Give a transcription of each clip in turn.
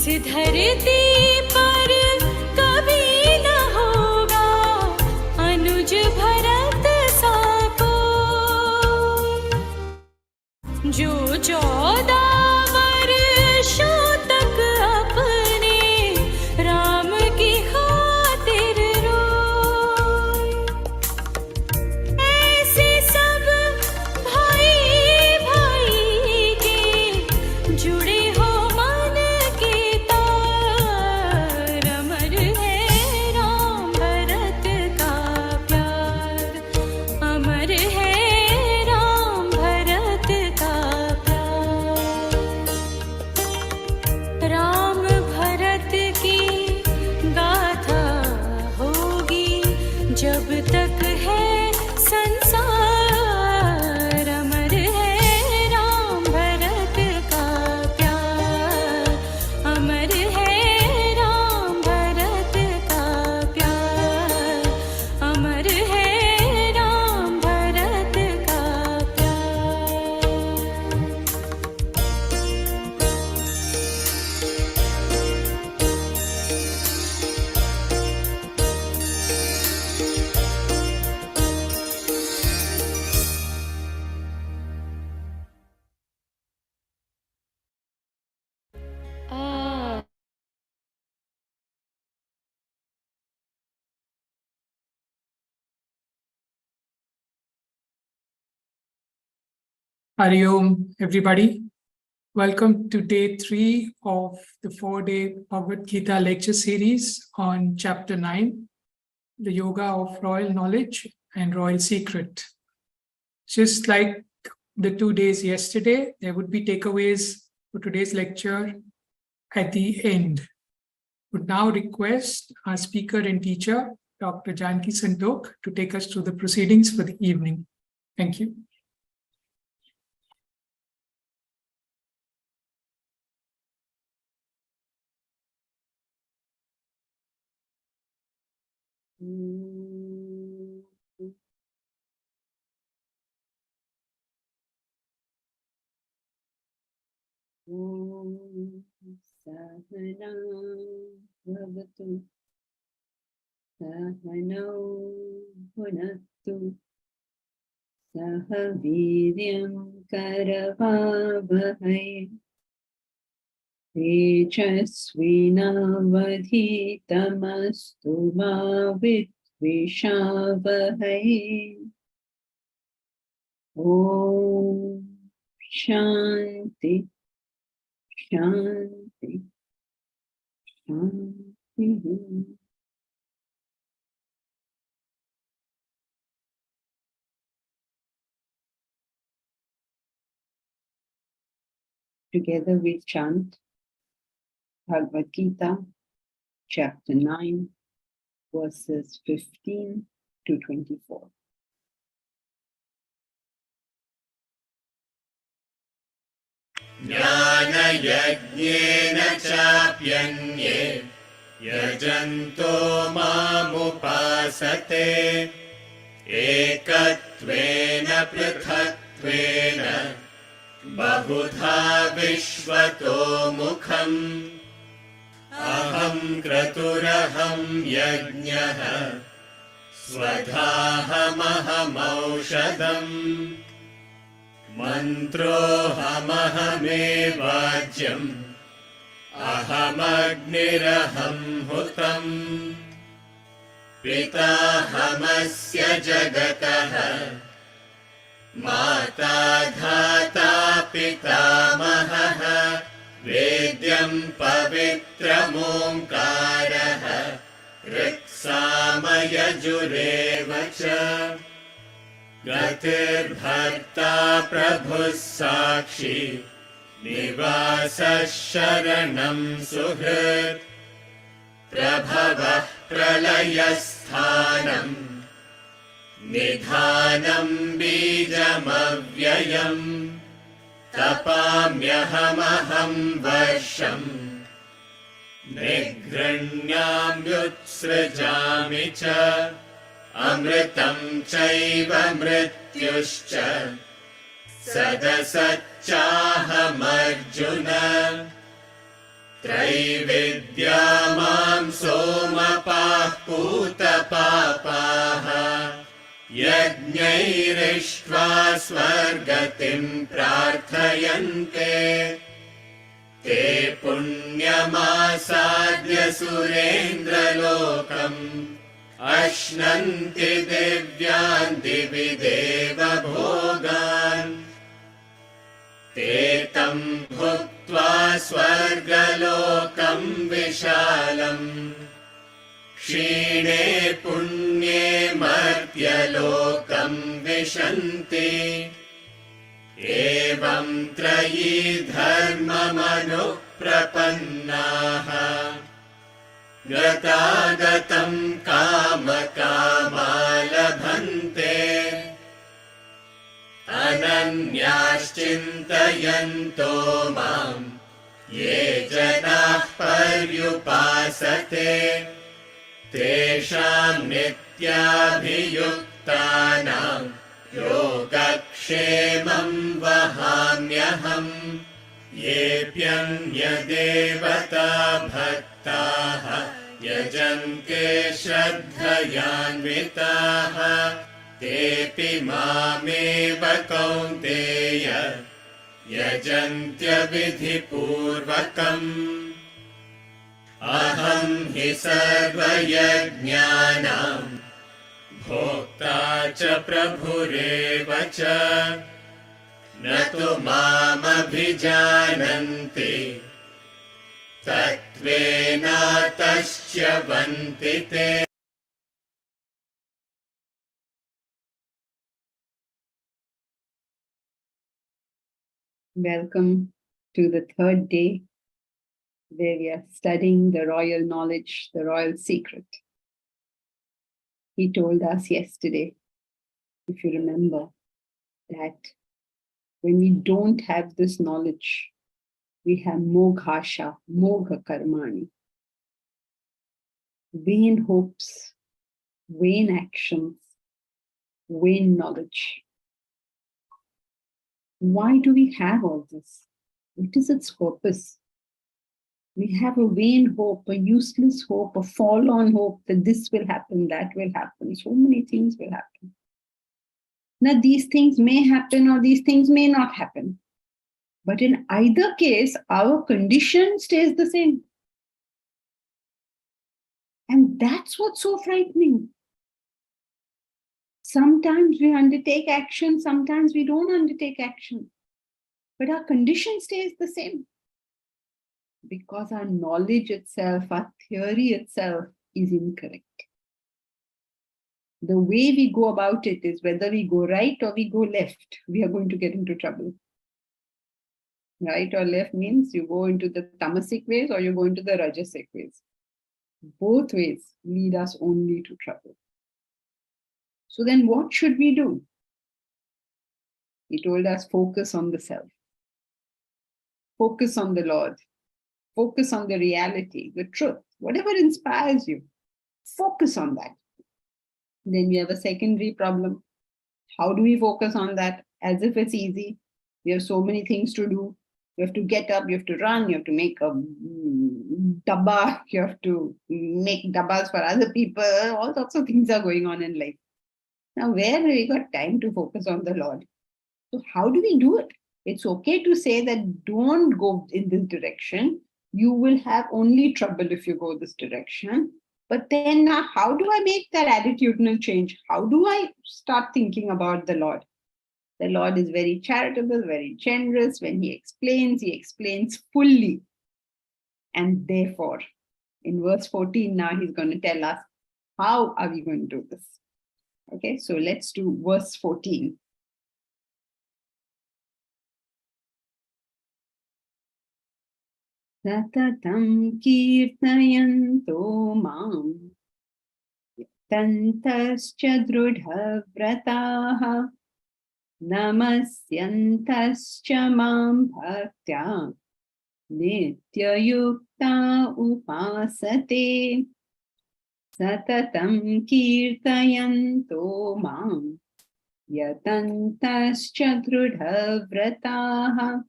धरती पर कभी न होगा अनुज भरत सा कोई, जो 14 वर्षों तक अपने राम की खातिर रोए। ऐसे सब भाई भाई के जुड़े हो मन के तार, अमर है राम भरत का प्यार, अमर है राम भरत का प्यार। राम भरत की गाथा होगी जब तक है संसार, अमर है राम भरत का प्यार, अमर है राम भरत का प्यार, अमर है राम भरत का प्यार। आ Hari Om, everybody. Welcome to day 3 of the 4-day Bhagavad Gita lecture series on chapter 9, the Yoga of Royal Knowledge and Royal Secret. Just like the 2 days yesterday, there would be takeaways for today's lecture at the end. Would now request our speaker and teacher, Dr. Janki Santoke, to take us through the proceedings for the evening. Thank you. सहना भवतु सहनौ भुनक्तु सह वीर्यं करवावहै तेजस्विनावधीतमस्तु मा विद्विषावहै। ॐ शान्ति शान्ति शान्तिः। Together we chant Bhagavad Gita, chapter 9, verses 15 to 24. ज्ञानयज्ञेन चाप्यन्ये यजन्तो मामुपासते एकत्वेन पृथक्त्वेन बहुधा विश्वतो मुखम् अहं क्रतुरहं यज्ञः स्वधाहमहमौषधम् मन्त्रोऽहमहमेवाज्यम् अहमग्निरहं हुतम् पिताहमस्य जगतः माता धाता पितामहः वेद्यं पवित्रमोङ्कारः ऋक्सामयजुरेव च गतिर्भर्ता प्रभुः साक्षी निवासः शरणं सुहृत् प्रभवः प्रलयस्थानम् निधानं बीजमव्ययम् तपाम्यहमहं वर्षम् निगृह्णाम्युत्सृजामि च अमृतं चैव मृत्युश्च सदसच्चाहमर्जुन त्रैविद्या मां सोमपाः पूतपापाः यज्ञैरिष्ट्वा स्वर्गतिं प्रार्थयन्ते ते पुण्यमासाद्य सुरेन्द्रलोकम् अश्नन्ति दिव्यान् दिवि देवभोगान् ते तं भुक्त्वा स्वर्गलोकं विशालम् क्षीणे पुण्ये मर्त्यलोकं विशन्ति एवं त्रयी धर्ममनुप्रपन्नाः गतागतं कामकामा लभन्ते अनन्याश्चिन्तयन्तो मां ये जनाः पर्युपासते तेषां नित्याभियुक्तानां योगक्षेमं वहाम्यहम् येऽप्यन्यदेवता भक्ताः यजन्ते श्रद्धयान्विताः तेऽपि मामेव कौन्तेय यजन्त्यविधिपूर्वकम् अहं हि सर्वयज्ञानां भोक्ता च प्रभुरेव च न तु मामभिजानन्ति तत्त्वेनातश्च्यवन्ति ते। Welcome to the third day where we are studying the royal knowledge, the royal secret. He told us yesterday, if you remember, that when we don't have this knowledge, we have moghasha, mogha karmani, vain hopes, vain actions, vain knowledge. Why do we have all this? What is its purpose? We have a vain hope, a useless hope, a forlorn hope that this will happen, that will happen. So many things will happen. Now, these things may happen or these things may not happen. But in either case, our condition stays the same. And that's what's so frightening. Sometimes we undertake action, sometimes we don't undertake action. But our condition stays the same. Because our knowledge itself, our theory itself is incorrect. The way we go about it is whether we go right or we go left, we are going to get into trouble. Right or left means you go into the tamasic ways or you go into the rajasic ways. Both ways lead us only to trouble. So then what should we do? He told us, focus on the self. Focus on the Lord. Focus on the reality, the truth, whatever inspires you. Focus on that. Then we have a secondary problem. How do we focus on that? As if it's easy. We have so many things to do. You have to get up, you have to run, you have to make a dabba, you have to make dabbas for other people. All sorts of things are going on in life. Now, where have we got time to focus on the Lord? So how do we do it? It's okay to say that don't go in this direction. You will have only trouble if you go this direction. But then now, how do I make that attitudinal change? How do I start thinking about the Lord? The Lord is very charitable, very generous. When he explains fully. And therefore, in verse 14 now, he's going to tell us, how are we going to do this? Okay, so let's do verse 14. Satatam kirtayanto mam tantascha drudha vrataha namasyantascha mam bhaktya nityayukta upasate. Satatam kirtayanto mam yatantascha drudha vrataha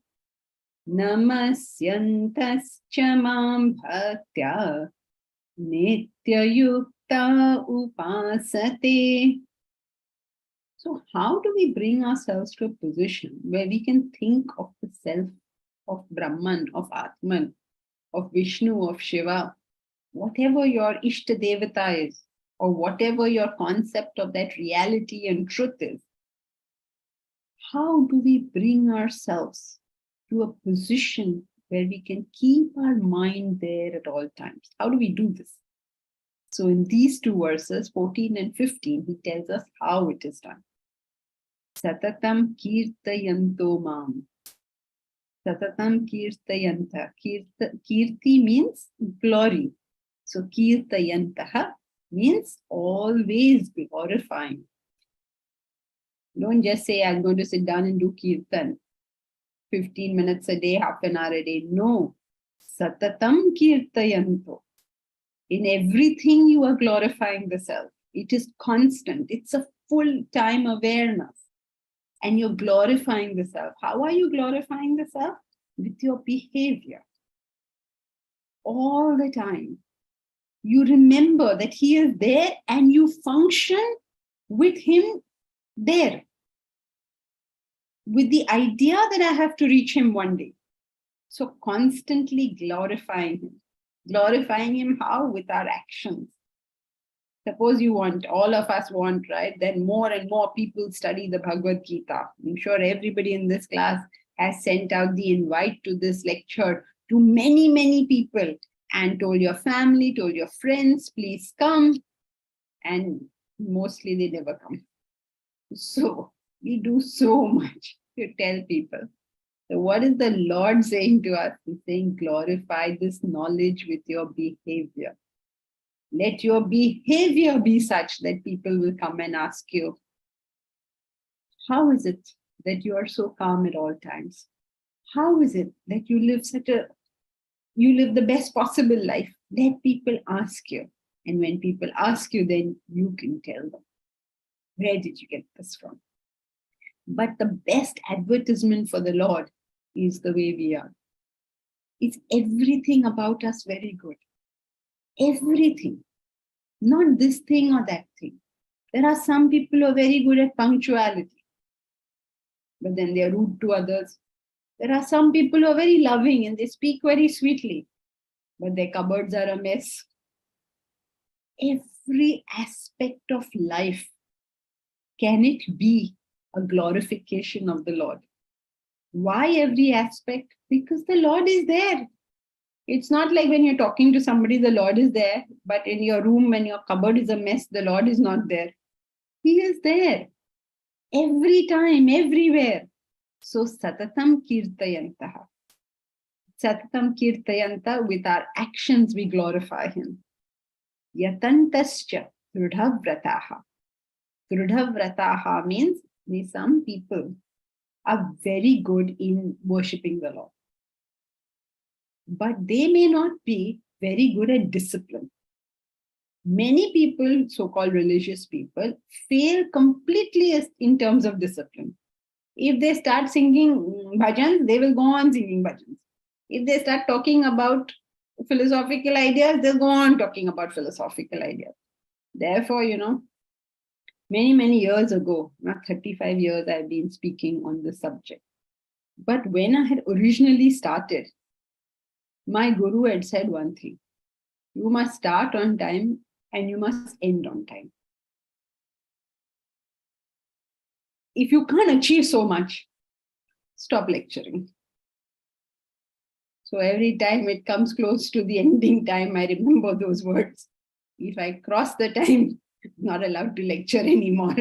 Namasyantascha mam bhaktya nityayukta upasate. So how do we bring ourselves to a position where we can think of the self, of Brahman, of Atman, of Vishnu, of Shiva, whatever your Ishta Devata is, or whatever your concept of that reality and truth is? How do we bring ourselves to a position where we can keep our mind there at all times? How do we do this? So in these two verses, 14 and 15, he tells us how it is done. Satatam kirtayanto mam. Satatam kirtayanta. Kirti means glory. So kirtayantaha means always glorifying. Don't just say, I'm going to sit down and do kirtan 15 minutes a day, half an hour a day. No. Satatam kirtayanto. In everything you are glorifying the self. It is constant. It's a full-time awareness. And you're glorifying the self. How are you glorifying the self? With your behavior. All the time. You remember that he is there and you function with him there. With the idea that I have to reach him one day. So constantly glorifying him. Glorifying him how? With our actions. Suppose you want, all of us want, right? Then more and more people study the Bhagavad Gita. I'm sure everybody in this class has sent out the invite to this lecture to many, many people and told your family, told your friends, please come. And mostly they never come. So we do so much to tell people. So what is the Lord saying to us? He's saying, glorify this knowledge with your behavior. Let your behavior be such that people will come and ask you, how is it that you are so calm at all times? How is it that you live the best possible life? Let people ask you. And when people ask you, then you can tell them, where did you get this from? But the best advertisement for the Lord is the way we are. It's everything about us very good. Everything. Not this thing or that thing. There are some people who are very good at punctuality, but then they are rude to others. There are some people who are very loving and they speak very sweetly, but their cupboards are a mess. Every aspect of life, can it be a glorification of the Lord? Why every aspect? Because the Lord is there. It's not like when you're talking to somebody, the Lord is there, but in your room, when your cupboard is a mess, the Lord is not there. He is there. Every time, everywhere. So satatam kirtayantaha. Satatam kirtayanta, with our actions we glorify him. Yatantascha drudhavrataha. Drudhavrataha means some people are very good in worshipping the Lord. But they may not be very good at discipline. Many people, so-called religious people, fail completely in terms of discipline. If they start singing bhajans, they will go on singing bhajans. If they start talking about philosophical ideas, they'll go on talking about philosophical ideas. Therefore, many, many years ago, not 35 years, I've been speaking on this subject. But when I had originally started, my guru had said one thing: you must start on time and you must end on time. If you can't achieve so much, stop lecturing. So every time it comes close to the ending time, I remember those words. If I cross the time, I'm not allowed to lecture anymore.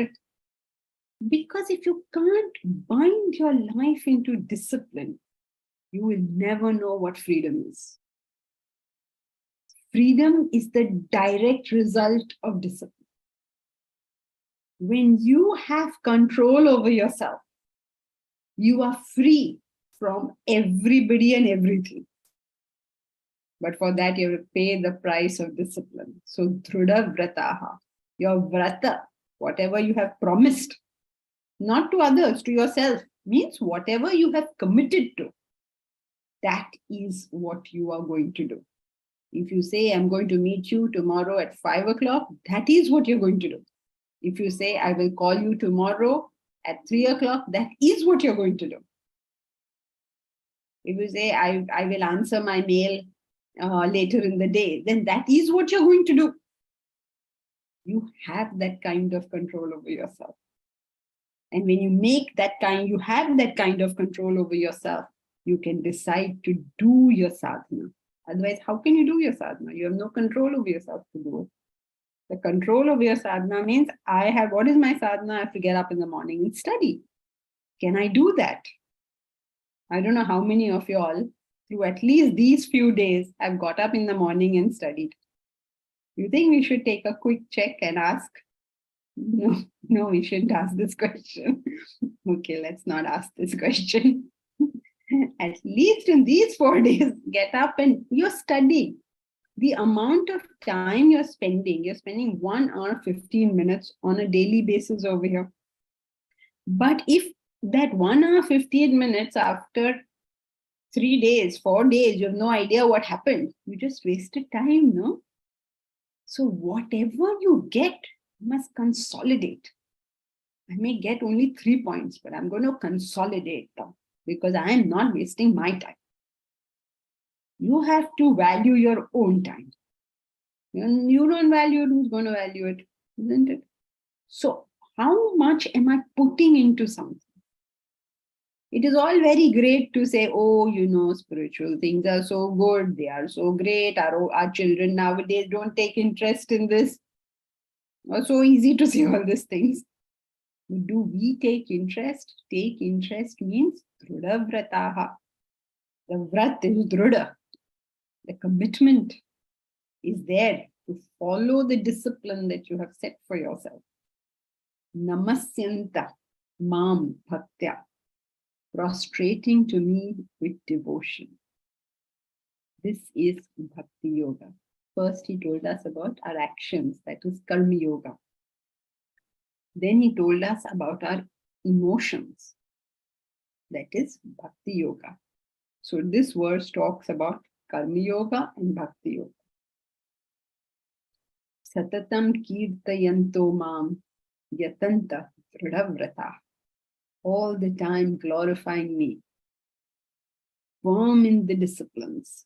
Because if you can't bind your life into discipline, you will never know what freedom is. Freedom is the direct result of discipline. When you have control over yourself, you are free from everybody and everything. But for that, you have to pay the price of discipline. So, drudha vrataha, your vrata, whatever you have promised, not to others, to yourself, means whatever you have committed to. that is what you are going to do. If you say, I'm going to meet you tomorrow at 5 o'clock, that is what you're going to do. If you say, I will call you tomorrow at 3 o'clock, that is what you're going to do. If you say, I will answer my mail later in the day, then that is what you're going to do. You have that kind of control over yourself. And when you you have that kind of control over yourself, you can decide to do your sadhana. Otherwise, how can you do your sadhana? You have no control over yourself to do it. The control over your sadhana means what is my sadhana? I have to get up in the morning and study. Can I do that? I don't know how many of you all, through at least these few days, have got up in the morning and studied. You think we should take a quick check and ask? No, we shouldn't ask this question. Okay, let's not ask this question. At least in these 4 days, get up and you're studying. The amount of time you're spending 1 hour, 15 minutes on a daily basis over here. But if that 1 hour, 15 minutes after 3 days, 4 days, you have no idea what happened, you just wasted time, no? So whatever you get, you must consolidate. I may get only 3 points, but I'm going to consolidate them because I am not wasting my time. You have to value your own time. When you don't value it, who's going to value it? Isn't it? So how much am I putting into something? It is all very great to say, oh, spiritual things are so good. They are so great. Our children nowadays don't take interest in this. It's so easy to say all these things. Do we take interest? Take interest means drudha vrataha. The vrat is drudha. The commitment is there to follow the discipline that you have set for yourself. Namasyanta mam bhaktya. Prostrating to me with devotion. This is Bhakti Yoga. First, he told us about our actions, that is Karma Yoga. Then he told us about our emotions, that is Bhakti Yoga. So this verse talks about Karma Yoga and Bhakti Yoga. Satatam kirtayanto mam yatanta dridhavrata. All the time glorifying me, firm in the disciplines.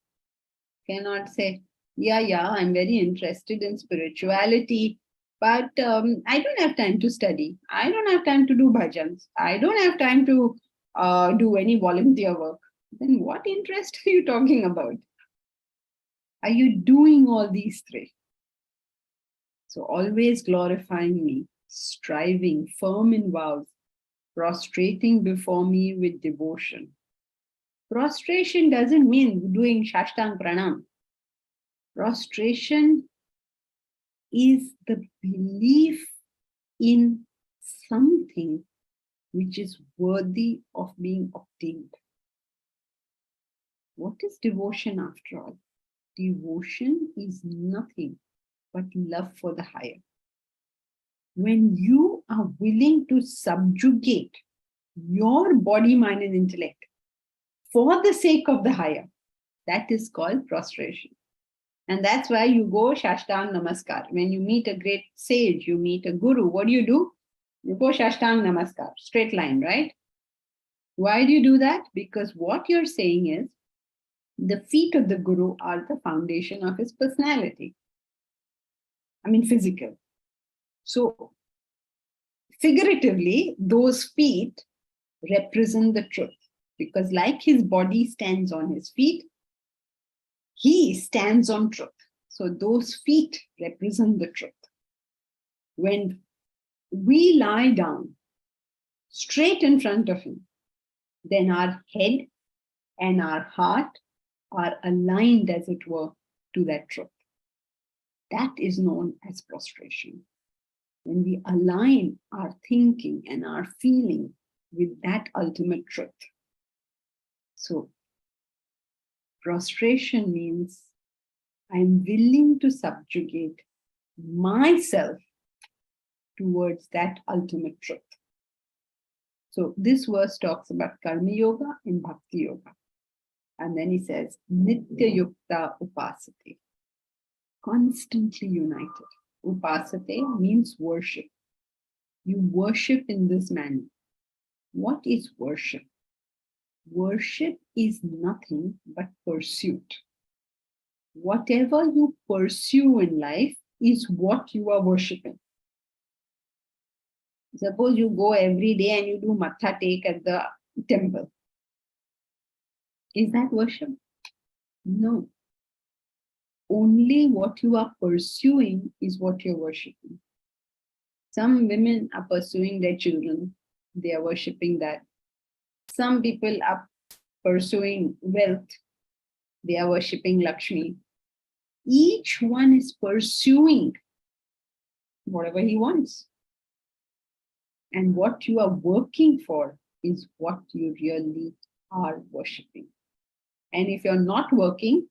Cannot say, yeah, I'm very interested in spirituality, but I don't have time to study. I don't have time to do bhajans. I don't have time to do any volunteer work. Then what interest are you talking about? Are you doing all these three? So always glorifying me, striving, firm in vows, prostrating before me with devotion. Prostration doesn't mean doing Shashtang Pranam. Prostration is the belief in something which is worthy of being obtained. What is devotion after all? Devotion is nothing but love for the higher. When you are willing to subjugate your body, mind, and intellect for the sake of the higher, that is called prostration. And that's why you go Shashtang Namaskar. When you meet a great sage, you meet a guru, what do? You go Shashtang Namaskar, straight line, right? Why do you do that? Because what you're saying is, the feet of the guru are the foundation of his personality. Physical. So, figuratively, those feet represent the truth. Because like his body stands on his feet, he stands on truth. So those feet represent the truth. When we lie down straight in front of him, then our head and our heart are aligned, as it were, to that truth. That is known as prostration. When we align our thinking and our feeling with that ultimate truth. So, prostration means I'm willing to subjugate myself towards that ultimate truth. So, this verse talks about Karma Yoga and Bhakti Yoga. And then he says, Nitya Yukta Upasate. Constantly united. Upasate means worship. You worship in this manner. What is worship? Worship is nothing but pursuit. Whatever you pursue in life is what you are worshipping. Suppose you go every day and you do matha take at the temple. Is that worship? No. Only what you are pursuing is what you're worshipping. Some women are pursuing their children. They are worshipping that. Some people are pursuing wealth. They are worshipping Lakshmi. Each one is pursuing whatever he wants. And what you are working for is what you really are worshipping. And if you're not working,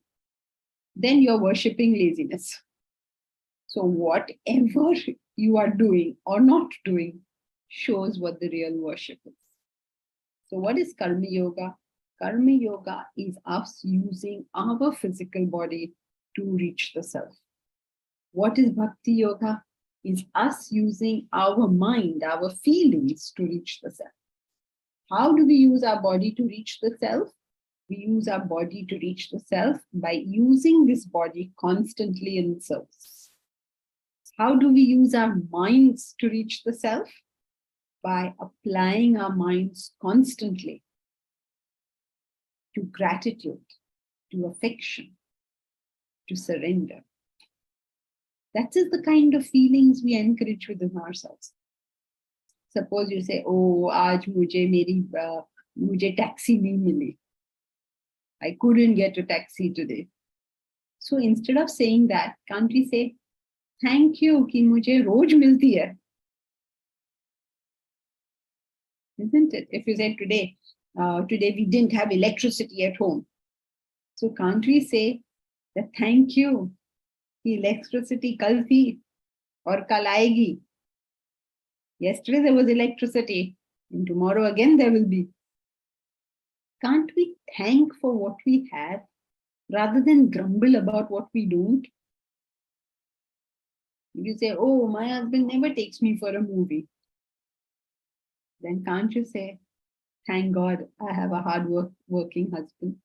then you're worshipping laziness. So whatever you are doing or not doing shows what the real worship is. So what is Karma Yoga? Karma Yoga is us using our physical body to reach the self. What is Bhakti Yoga? Is us using our mind, our feelings to reach the self. How do we use our body to reach the self? We use our body to reach the self by using this body constantly in service. How do we use our minds to reach the self? By applying our minds constantly to gratitude, to affection, to surrender. That is the kind of feelings we encourage within ourselves. Suppose you say, oh, aaj mujhe taxi nahi mili. I couldn't get a taxi today. So instead of saying that, can't we say, thank you ki mujhe roj milti hai. Isn't it? If you say today we didn't have electricity at home. So can't we say that thank you, electricity kal thi aur kal aayegi. Yesterday there was electricity and tomorrow again there will be. Can't we thank for what we have rather than grumble about what we don't? You say, oh, my husband never takes me for a movie. Then can't you say, thank God I have a hard-working husband?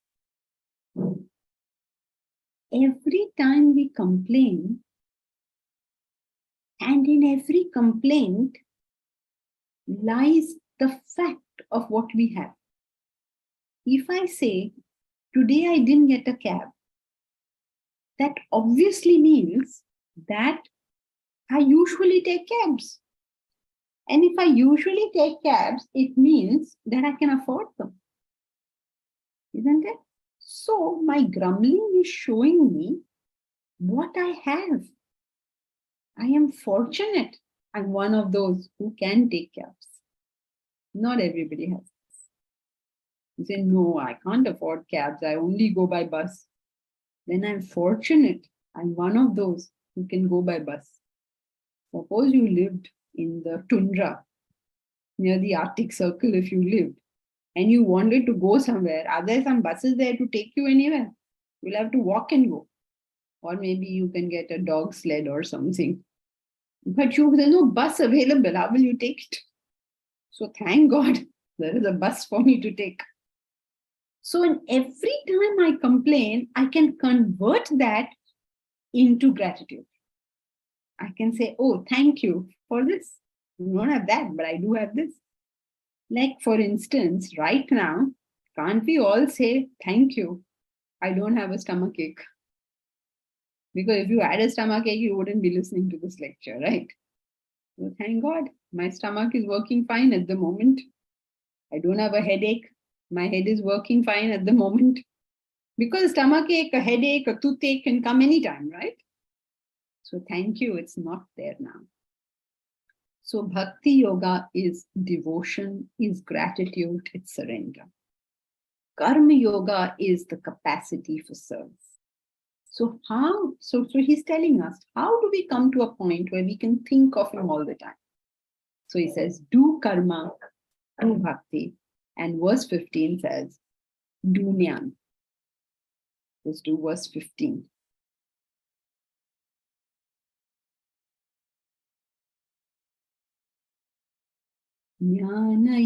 Every time we complain, and in every complaint lies the fact of what we have. If I say, today I didn't get a cab, that obviously means that I usually take cabs. And if I usually take cabs, it means that I can afford them. Isn't it? So my grumbling is showing me what I have. I am fortunate. I'm one of those who can take cabs. Not everybody has this. You say, no, I can't afford cabs. I only go by bus. Then I'm fortunate. I'm one of those who can go by bus. Suppose you lived in the tundra, near the Arctic Circle if you lived, and you wanted to go somewhere. Are there some buses there to take you anywhere? You'll have to walk and go. Or maybe you can get a dog sled or something. But there's no bus available. How will you take it? So thank God there is a bus for me to take. So in every time I complain, I can convert that into gratitude. I can say, oh, thank you for this. I don't have that, but I do have this. Like, for instance, right now, can't we all say, thank you, I don't have a stomachache? Because if you had a stomachache, you wouldn't be listening to this lecture, right? So thank God, my stomach is working fine at the moment. I don't have a headache. My head is working fine at the moment. Because stomachache, a headache, a toothache can come anytime, right? So thank you, it's not there now. So Bhakti Yoga is devotion, is gratitude, it's surrender. Karma Yoga is the capacity for service. So how? So he's telling us, how do we come to a point where we can think of him all the time? So he says, do karma, do bhakti. And verse 15 says, do jnana. Let's do verse 15. Jnana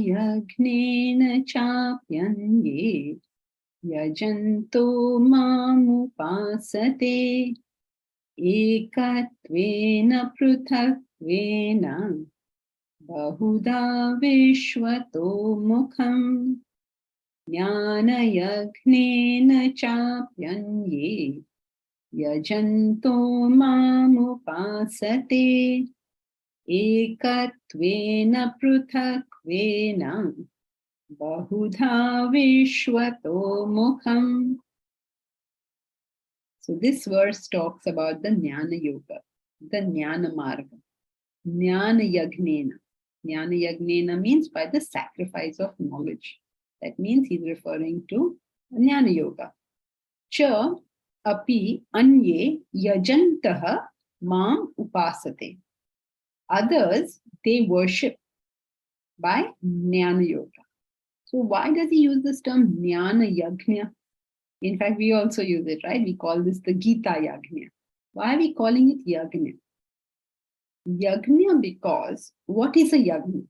chapyanye yajanto mamupasate ekatvena pruthakvena bahuda vishvato mukham jnana chapyanye yajanto mamupasate ekatvena pruthakvena bahudha vishvato mukham. So this verse talks about the Jnana Yoga, the Jnana Marga, Jnana Yagnena. Jnana Yagnena means by the sacrifice of knowledge. That means he's referring to Jnana Yoga. Cha api anye yajantaha mam upasate. Others, they worship by Jnana Yoga. So why does he use this term Jnana Yagnya? In fact, we also use it, right? We call this the Gita Yagnya. Why are we calling it Yagnya? Yagnya because what is a Yagnya?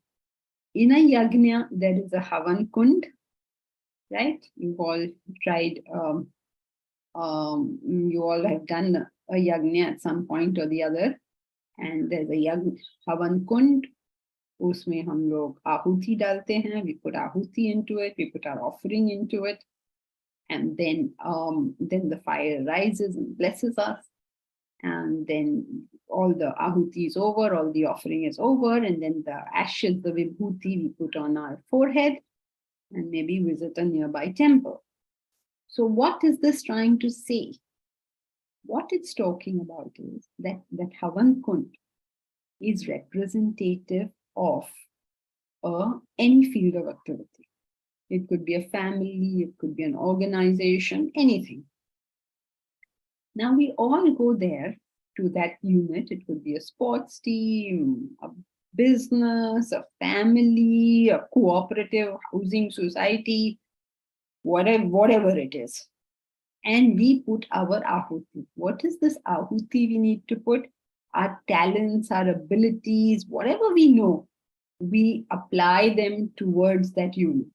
In a Yagnya, there is a Havan Kund, right? You've all tried, you all have done a Yagnya at some point or the other. And there's a Havan Kund. Usme hum log ahuti dalte hain. We put ahuti into it. We put our offering into it. And then the fire rises and blesses us. And then all the ahuti is over, all the offering is over. And then the ashes, the vibhuti, we put on our forehead and maybe visit a nearby temple. So what is this trying to say? What it's talking about is that Havan Kund is representative of any field of activity. It could be a family, it could be an organization, anything. Now we all go there to that unit. It could be a sports team, a business, a family, a cooperative housing society, whatever it is. And we put our ahuti. What is this ahuti we need to put? Our talents, our abilities, whatever we know, we apply them towards that unit.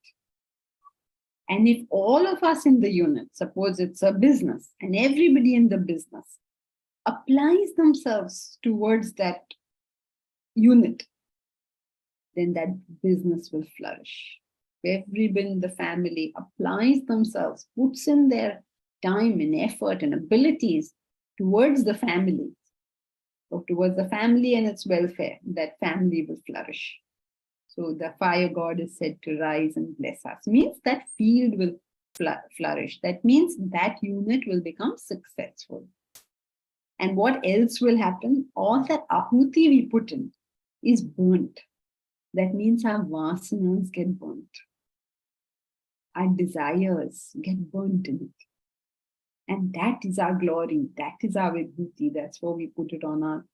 And if all of us in the unit, suppose it's a business, and everybody in the business applies themselves towards that unit, then that business will flourish. If everybody in the family applies themselves, puts in their time and effort and abilities towards the family, or towards the family and its welfare, that family will flourish. So the fire god is said to rise and bless us. Means that field will flourish. That means that unit will become successful. And what else will happen? All that ahuti we put in is burnt. That means our vasanas get burnt. Our desires get burnt in it. And that is our glory. That is our vibhuti. That's why we put it on our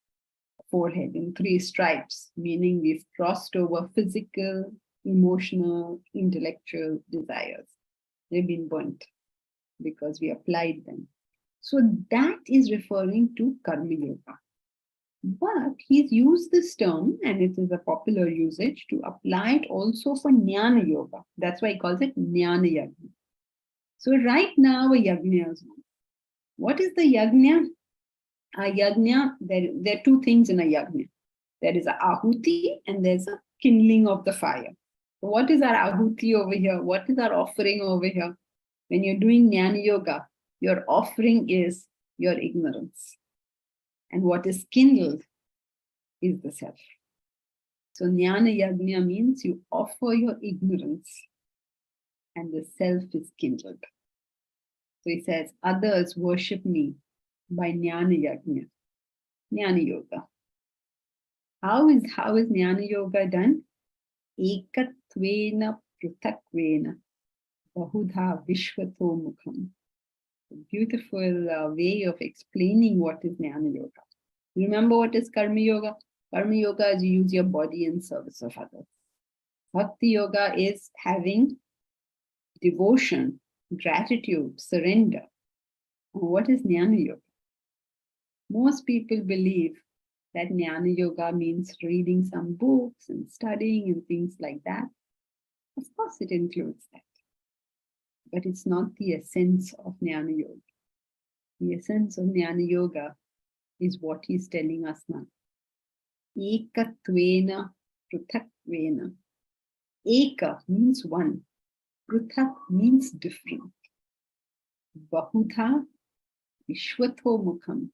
forehead in 3 stripes, meaning we've crossed over physical, emotional, intellectual desires. They've been burnt because we applied them. So that is referring to Karma Yoga. But he's used this term, and it is a popular usage, to apply it also for Jnana Yoga. That's why he calls it Jnana Yagna. So right now a Yagna is on. What is the Yagna? A Yagna, there are 2 things in a Yagna. There is a ahuti and there's a kindling of the fire. So what is our ahuti over here? What is our offering over here? When you're doing Jnana Yoga, your offering is your ignorance. And what is kindled is the self. So Jnana Yagna means you offer your ignorance and the self is kindled. So he says, others worship me by Jnana Yagna, Jnana Yoga. How is Jnana Yoga done? Ekatvena pruthakvena bahudha vishvato mukham. A beautiful way of explaining what is Jnana Yoga. Remember what is Karma Yoga? Karma Yoga is you use your body in service of others. Bhakti Yoga is having devotion, gratitude, surrender What is Jnana Yoga? Most people believe that Jnana Yoga means reading some books and studying and things like that. Of course, it includes that. But it's not the essence of Jnana Yoga. The essence of Jnana Yoga is what he's telling us now. Ekatvena pruthatvena. Eka means one. Pruthak means different. Bahudha vishwato mukham.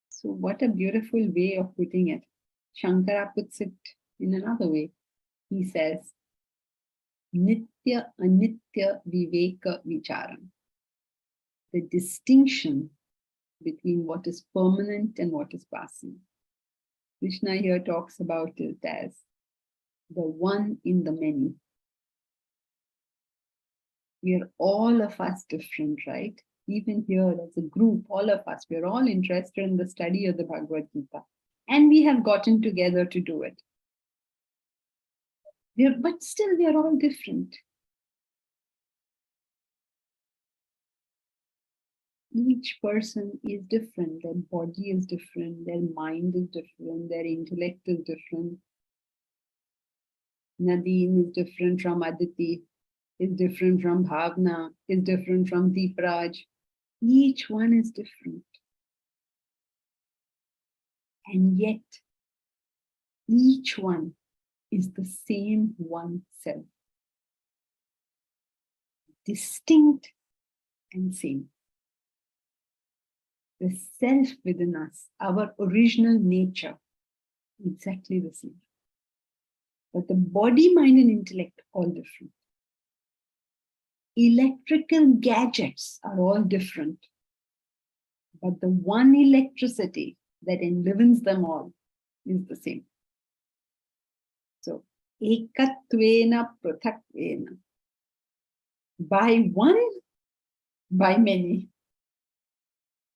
So what a beautiful way of putting it. Shankara puts it in another way. He says, Nitya anitya viveka vicharam. The distinction between what is permanent and what is passing. Krishna here talks about it as the one in the many. We are all of us different, right? Even here as a group, all of us, we're all interested in the study of the Bhagavad Gita. And we have gotten together to do it. But still, we are all different. Each person is different. Their body is different. Their mind is different. Their intellect is different. Nadine is different from Aditi, is different from Bhavna, is different from Deepraj. Each one is different. And yet, each one is the same one self. Distinct and same. The self within us, our original nature, exactly the same. But the body, mind, and intellect, all different. Electrical gadgets are all different. But the one electricity that enlivens them all is the same. So, ekatvena pruthatvena. By one, by many.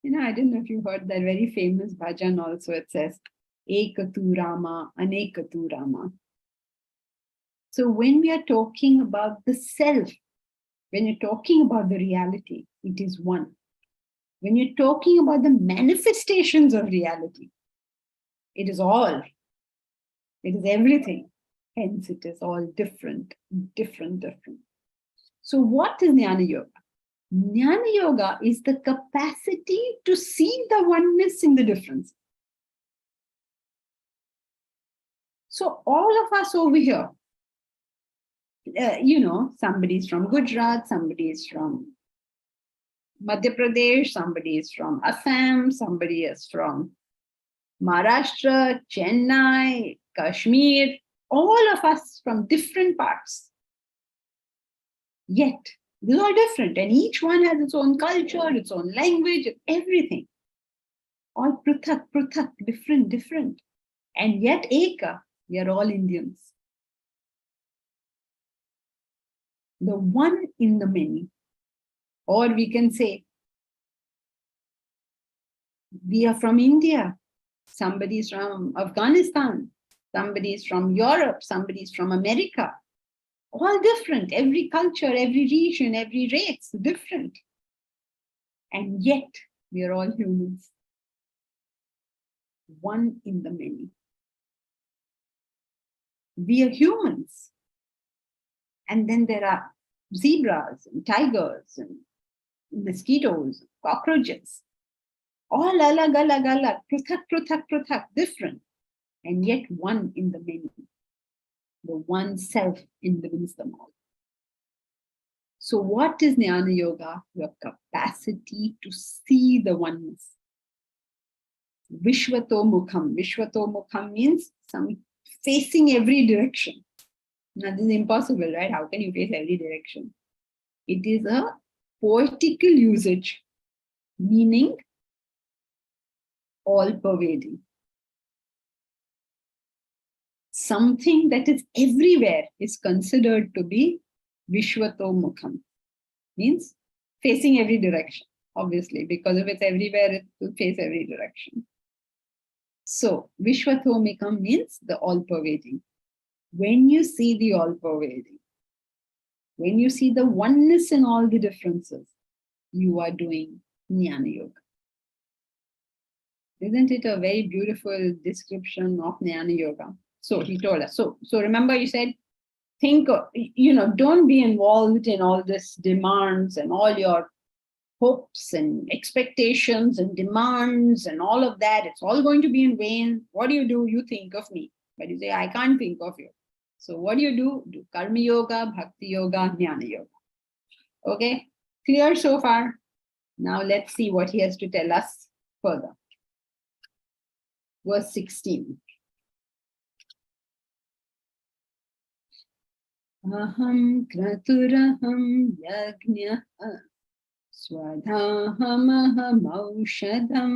I don't know if you heard that very famous bhajan also. It says, Ekatu Rama, Anekatu Rama. So when we are talking about the self, when you're talking about the reality, it is one. When you're talking about the manifestations of reality, it is all. It is everything. Hence, it is all different, different. So what is Jnana Yoga? Jnana Yoga is the capacity to see the oneness in the difference. So all of us over here, somebody is from Gujarat, somebody is from Madhya Pradesh, somebody is from Assam, somebody is from Maharashtra, Chennai, Kashmir, all of us from different parts. Yet, they're all different, and each one has its own culture, its own language, everything. All pruthak, different. And yet, Eka, we are all Indians. The one in the many. Or we can say, we are from India. Somebody is from Afghanistan. Somebody is from Europe. Somebody is from America. All different. Every culture, every region, every race, different. And yet, we are all humans. One in the many. We are humans. And then there are zebras and tigers and mosquitoes, cockroaches. All alag, pruthak, different. And yet one in the many. The one self enlivens them all. So what is Jnana Yoga? Your capacity to see the oneness. Vishwato mukham. Vishwato mukham means facing every direction. Now this is impossible, right? How can you face every direction? It is a poetical usage, meaning all-pervading. Something that is everywhere is considered to be Vishwato mukham. Means facing every direction, obviously, because if it's everywhere, it will face every direction. So Vishwato mukham means the all-pervading. When you see the all-pervading, when you see the oneness in all the differences, you are doing Jnana Yoga. Isn't it a very beautiful description of Jnana Yoga? So he told us. So remember, you said, think, don't be involved in all this demands and all your hopes and expectations and demands and all of that. It's all going to be in vain. What do? You think of me. But you say, I can't think of you. So what do? Do Karma Yoga, Bhakti Yoga, Jnana Yoga. Okay, clear so far? Now let's see what he has to tell us further. Verse 16. Aham kraturaham yajna swadaham aushadam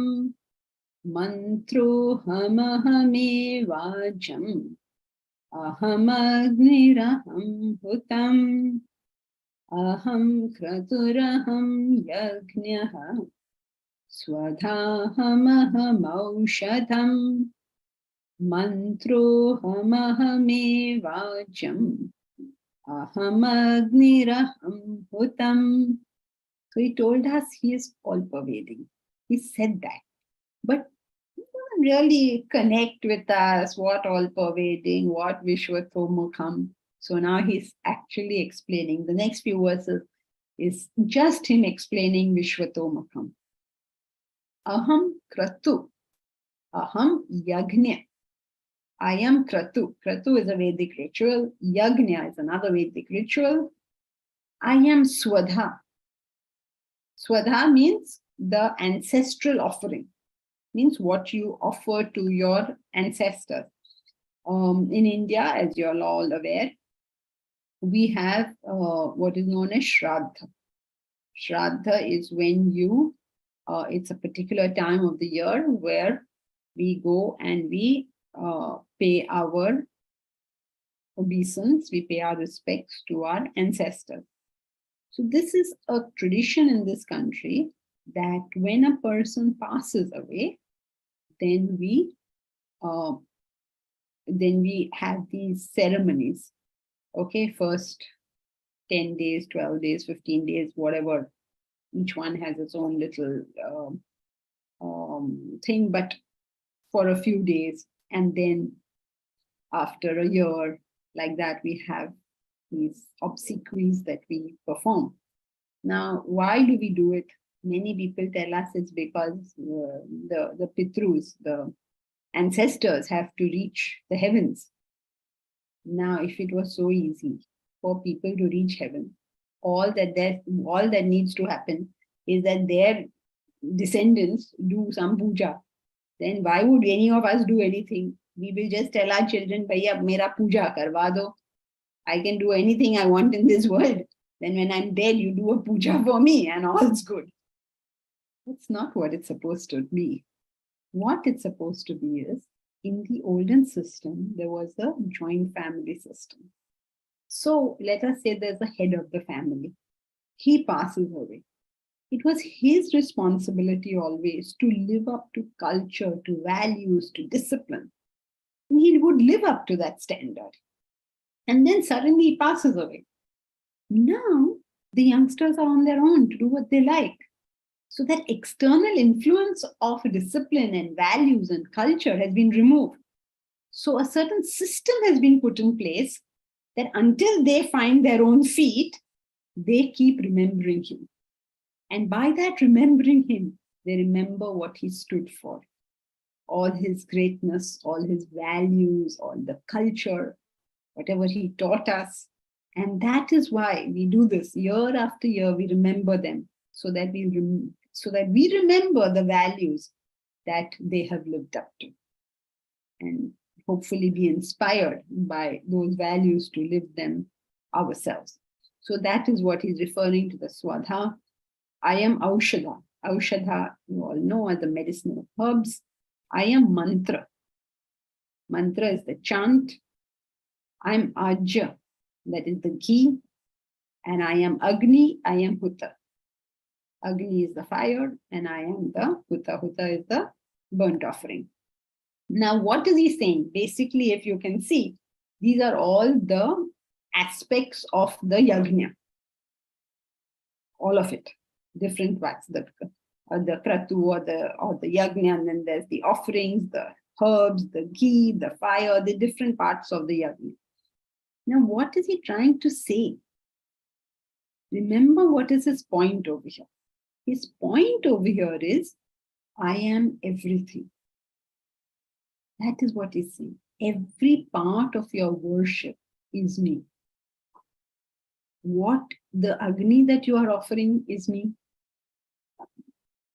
mantrohamahame vajam aham agniraham hutam aham kraturaham yajna swadaham aushadam mantrohamahame vajam aham agniraham hutam. So he told us he is all-pervading. He said that. But he doesn't really connect with us, what all-pervading, what Vishwatomukham. So now he's actually explaining. The next few verses is just him explaining Vishwatomukham. Aham kratu. Aham yagnya. I am kratu. Kratu is a Vedic ritual. Yagnya is another Vedic ritual. I am swadha. Swadha means the ancestral offering, means what you offer to your ancestors. In India, as you're all aware, we have what is known as Shraddha. Shraddha is when it's a particular time of the year where we go and we pay our obeisance, we pay our respects to our ancestors. So this is a tradition in this country that when a person passes away, then we have these ceremonies. Okay, first 10 days, 12 days, 15 days, whatever. Each one has its own little thing, but for a few days. And then after a year, like that, we have these obsequies that we perform. Now, why do we do it? Many people tell us it's because the Pitrus, the ancestors, have to reach the heavens. Now, if it was so easy for people to reach heaven, all that needs to happen is that their descendants do some puja. Then why would any of us do anything? We will just tell our children, Bhaiya, mera puja karwa do. I can do anything I want in this world. Then when I'm dead, you do a puja for me and all's good. That's not what it's supposed to be. What it's supposed to be is, in the olden system, there was a joint family system. So let us say there's a head of the family. He passes away. It was his responsibility always to live up to culture, to values, to discipline. And he would live up to that standard. And then suddenly he passes away. Now, the youngsters are on their own to do what they like. So that external influence of discipline and values and culture has been removed. So a certain system has been put in place that until they find their own feet, they keep remembering him. And by that remembering him, they remember what he stood for. All his greatness, all his values, all the culture, whatever he taught us. And that is why we do this year after year. We remember them so that we remember the values that they have lived up to, and hopefully be inspired by those values to live them ourselves. So that is what he's referring to, the Swadha. I am Aushadha. Aushadha, you all know, are the medicinal herbs. I am Mantra. Mantra is the chant. I'm Ajya, that is the ghee. And I am Agni, I am Huta. Agni is the fire, and I am the Huta. Huta is the burnt offering. Now, what is he saying? Basically, if you can see, these are all the aspects of the yajna. All of it. different wax, the kratu or the yajna, and then there's the offerings, the herbs, the ghee, the fire, the different parts of the yajna. Now, what is he trying to say? Remember, what is his point over here? His point over here is, I am everything. That is what he's saying. Every part of your worship is me. What the Agni that you are offering is me.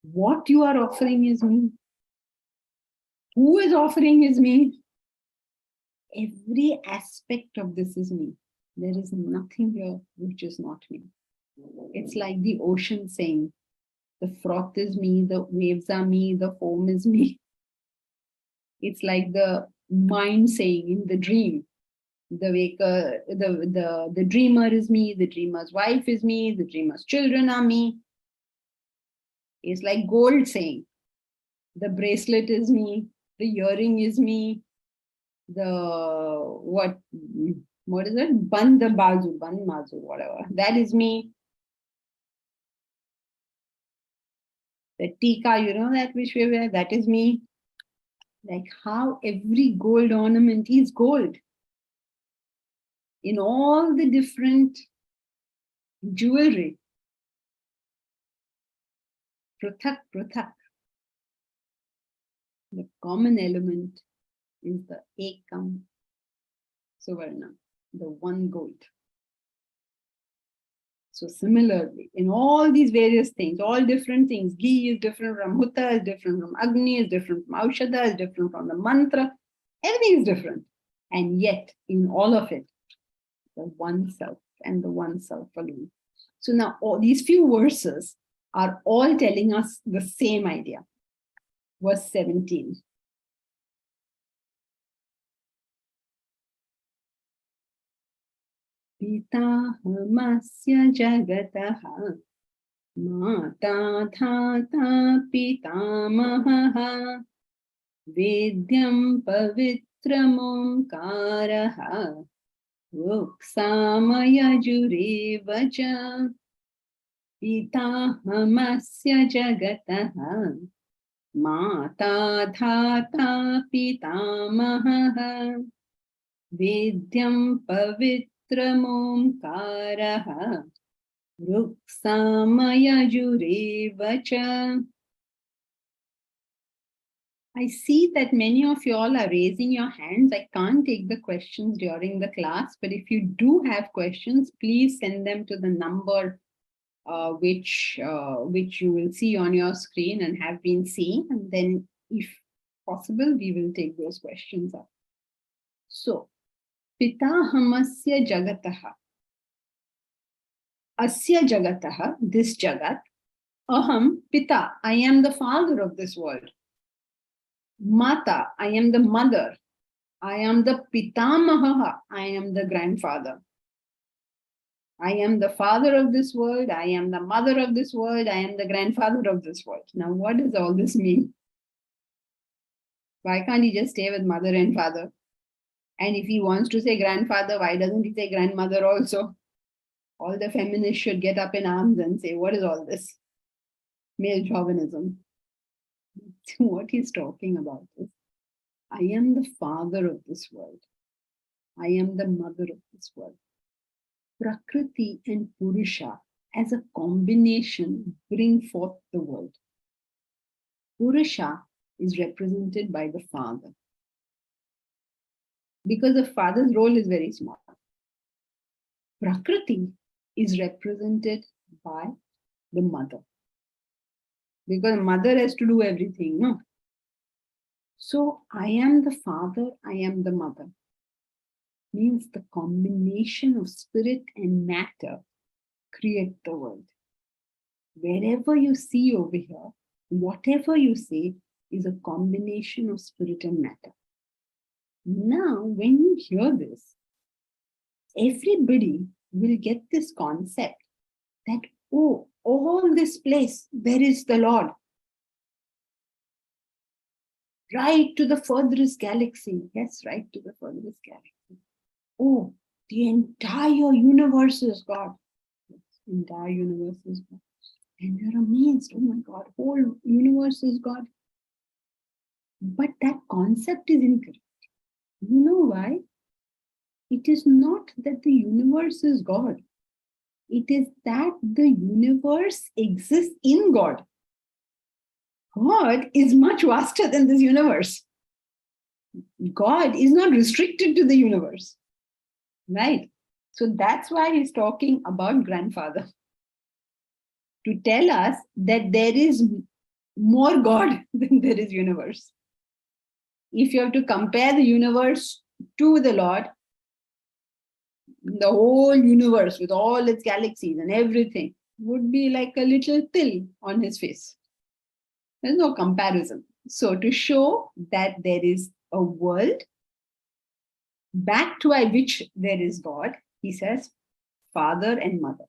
What you are offering is me. Who is offering is me. Every aspect of this is me. There is nothing here which is not me. It's like the ocean saying, the froth is me, the waves are me, the foam is me. It's like the mind saying in the dream, the waker, the dreamer is me, the dreamer's wife is me, the dreamer's children are me. It's like gold saying, the bracelet is me, the earring is me, the what is it? Ban mazu, whatever. That is me. The tika, you know, that which we wear, that is me. Like how every gold ornament is gold. In all the different jewelry. Prathak. The common element is the ekam suvarna, the one gold. So similarly, in all these various things, all different things, ghee is different from Huta, is different from Agni, is different from Aushadha, is different from the mantra, everything is different. And yet, in all of it, the one self and the one self alone. So now all these few verses are all telling us the same idea. Verse 17. Pitahamasya jagataha mata thata pitamaha vedyam pavitram omkaraha vuksamaya jurevacha pitahamasya jagataha mata thata pitamaha vedyam pavitram Omkaraha Ruksamaya Jurevacha. I see that many of you all are raising your hands. I can't take the questions during the class, but if you do have questions, please send them to the number which you will see on your screen and have been seeing, and then if possible, we will take those questions up. So, Pitahamasya jagataha. Asya jagataha, this jagat. Aham pita, I am the father of this world. Mata, I am the mother. I am the pitamaha, I am the grandfather. I am the father of this world. I am the mother of this world. I am the grandfather of this world. Now, what does all this mean? Why can't he just stay with mother and father? And if he wants to say grandfather, why doesn't he say grandmother also? All the feminists should get up in arms and say, what is all this? Male chauvinism. What he's talking about is, I am the father of this world. I am the mother of this world. Prakriti and Purusha as a combination bring forth the world. Purusha is represented by the father, because the father's role is very small. Prakriti is represented by the mother, because mother has to do everything, no? So I am the father, I am the mother. Means the combination of spirit and matter create the world. Wherever you see over here, whatever you say is a combination of spirit and matter. Now, when you hear this, everybody will get this concept that, oh, all this place, where is the Lord? Right to the furthest galaxy. Yes, right to the furthest galaxy. Oh, the entire universe is God. Yes, entire universe is God. And you're amazed, oh my God, whole universe is God. But that concept is incorrect. You know why? It is not that the universe is God. It is that the universe exists in God. God is much vaster than this universe. God is not restricted to the universe. Right? So that's why he's talking about grandfather. To tell us that there is more God than there is universe. If you have to compare the universe to the Lord, the whole universe with all its galaxies and everything would be like a little pill on his face. There's no comparison. So to show that there is a world backed by which there is God, he says father and mother.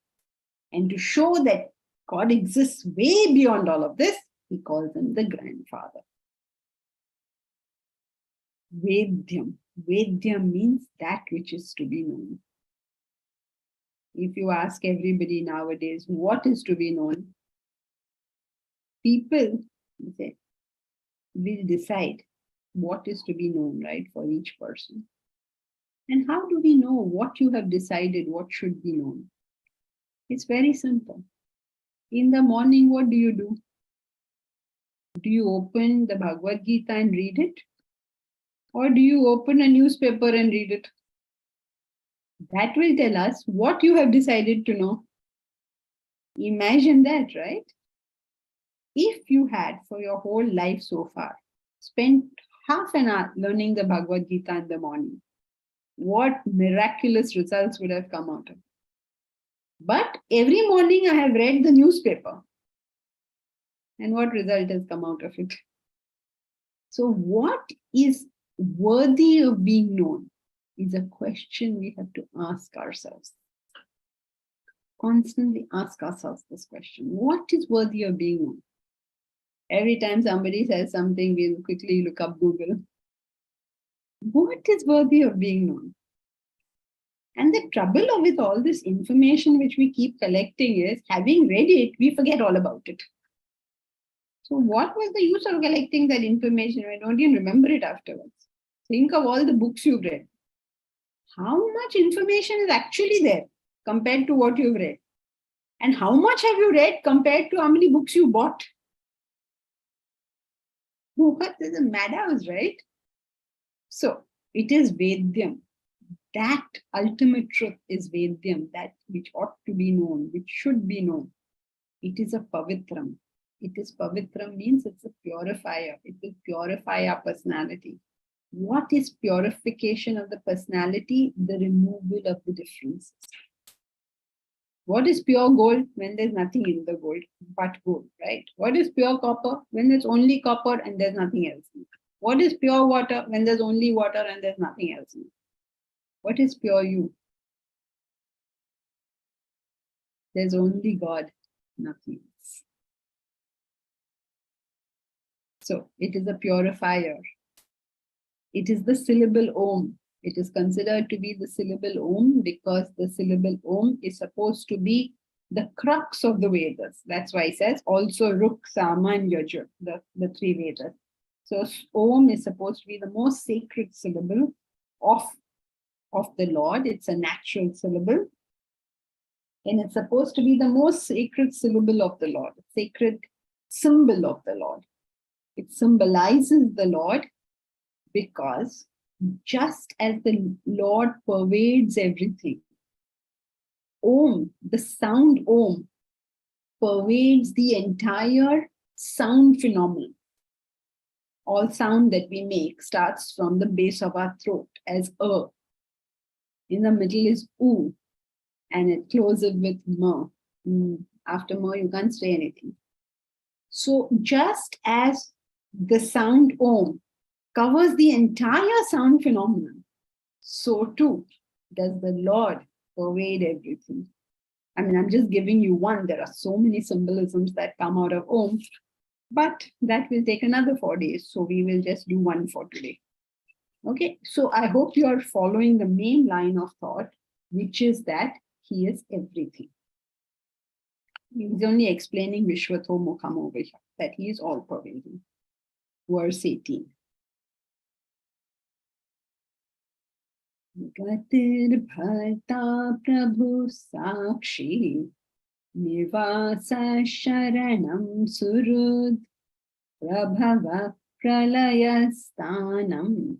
And to show that God exists way beyond all of this, he calls him the grandfather. Vedyam. Vedyam means that which is to be known. If you ask everybody nowadays what is to be known, people say, will decide what is to be known, right, for each person. And how do we know what you have decided, what should be known? It's very simple. In the morning, what do you do? Do you open the Bhagavad Gita and read it? Or do you open a newspaper and read it? That will tell us what you have decided to know. Imagine that, right? If you had for your whole life so far spent half an hour learning the Bhagavad Gita in the morning, what miraculous results would have come out of it? But every morning I have read the newspaper. And what result has come out of it? So what is worthy of being known is a question we have to ask ourselves. Constantly ask ourselves this question. What is worthy of being known? Every time somebody says something, we'll quickly look up Google. What is worthy of being known? And the trouble with all this information which we keep collecting is, having read it, we forget all about it. So what was the use of collecting that information when you don't even remember it afterwards? Think of all the books you've read. How much information is actually there compared to what you've read? And how much have you read compared to how many books you bought? What is a madhouse, right? So it is Vedyam. That ultimate truth is Vedyam, that which ought to be known, which should be known. It is a Pavitram. It is Pavitram means it's a purifier. It will purify our personality. What is purification of the personality? The removal of the differences. What is pure gold? When there's nothing in the gold but gold, right? What is pure copper? When there's only copper and there's nothing else in it. What is pure water? When there's only water and there's nothing else in it. What is pure you? There's only God, nothing else. So it is a purifier. It is the syllable Om. It is considered to be the syllable Om because the syllable Om is supposed to be the crux of the Vedas. That's why it says also Ruk, Sama and Yajur, the three Vedas. So Om is supposed to be the most sacred syllable of the Lord. It's a natural syllable. And it's supposed to be the most sacred syllable of the Lord, sacred symbol of the Lord. It symbolizes the Lord because just as the Lord pervades everything, Om, the sound Om, pervades the entire sound phenomenon. All sound that we make starts from the base of our throat as A. In the middle is U, and it closes with Ma. After Ma, you can't say anything. So just as the sound Om covers the entire sound phenomenon, so too does the Lord pervade everything. I mean, I'm just giving you one. There are so many symbolisms that come out of Om, but that will take another 4 days. So we will just do one for today. Okay, so I hope you are following the main line of thought, which is that he is everything. He's only explaining Vishwato Mukham over here, that he is all pervading. Verse 18. Gatir bharta prabhu sakshi nivasa sharanam surud prabhava pralayasthanam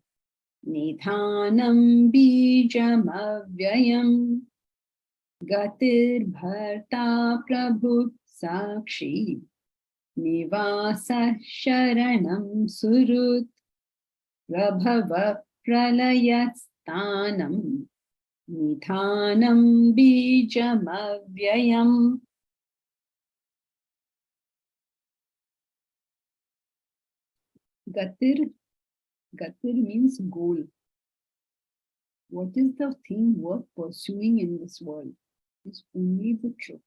nidhanam bijam avyayam. Gatir bharta prabhu sakshi nivasa sharanam surut prabhava pralayasthanam nidhanam bijam avyayam. Gatir means goal. What is the thing worth pursuing in this world? Is only the truth.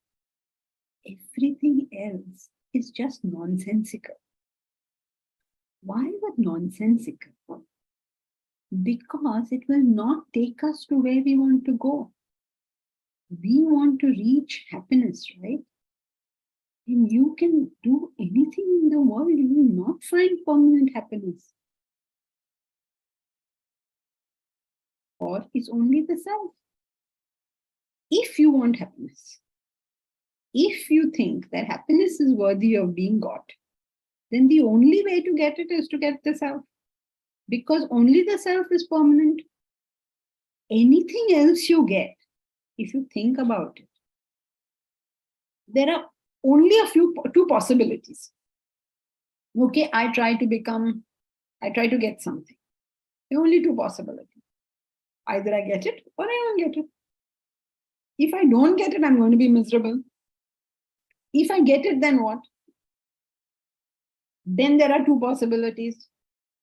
Everything else is just nonsensical. Why is it nonsensical? Because it will not take us to where we want to go. We want to reach happiness, right? And you can do anything in the world, you will not find permanent happiness. Or it's only the self. If you want happiness, if you think that happiness is worthy of being got, then the only way to get it is to get the self. Because only the self is permanent. Anything else you get, if you think about it, there are only two possibilities. Okay, I try to get something. There are only two possibilities. Either I get it or I don't get it. If I don't get it, I'm going to be miserable. If I get it, then what? Then there are two possibilities.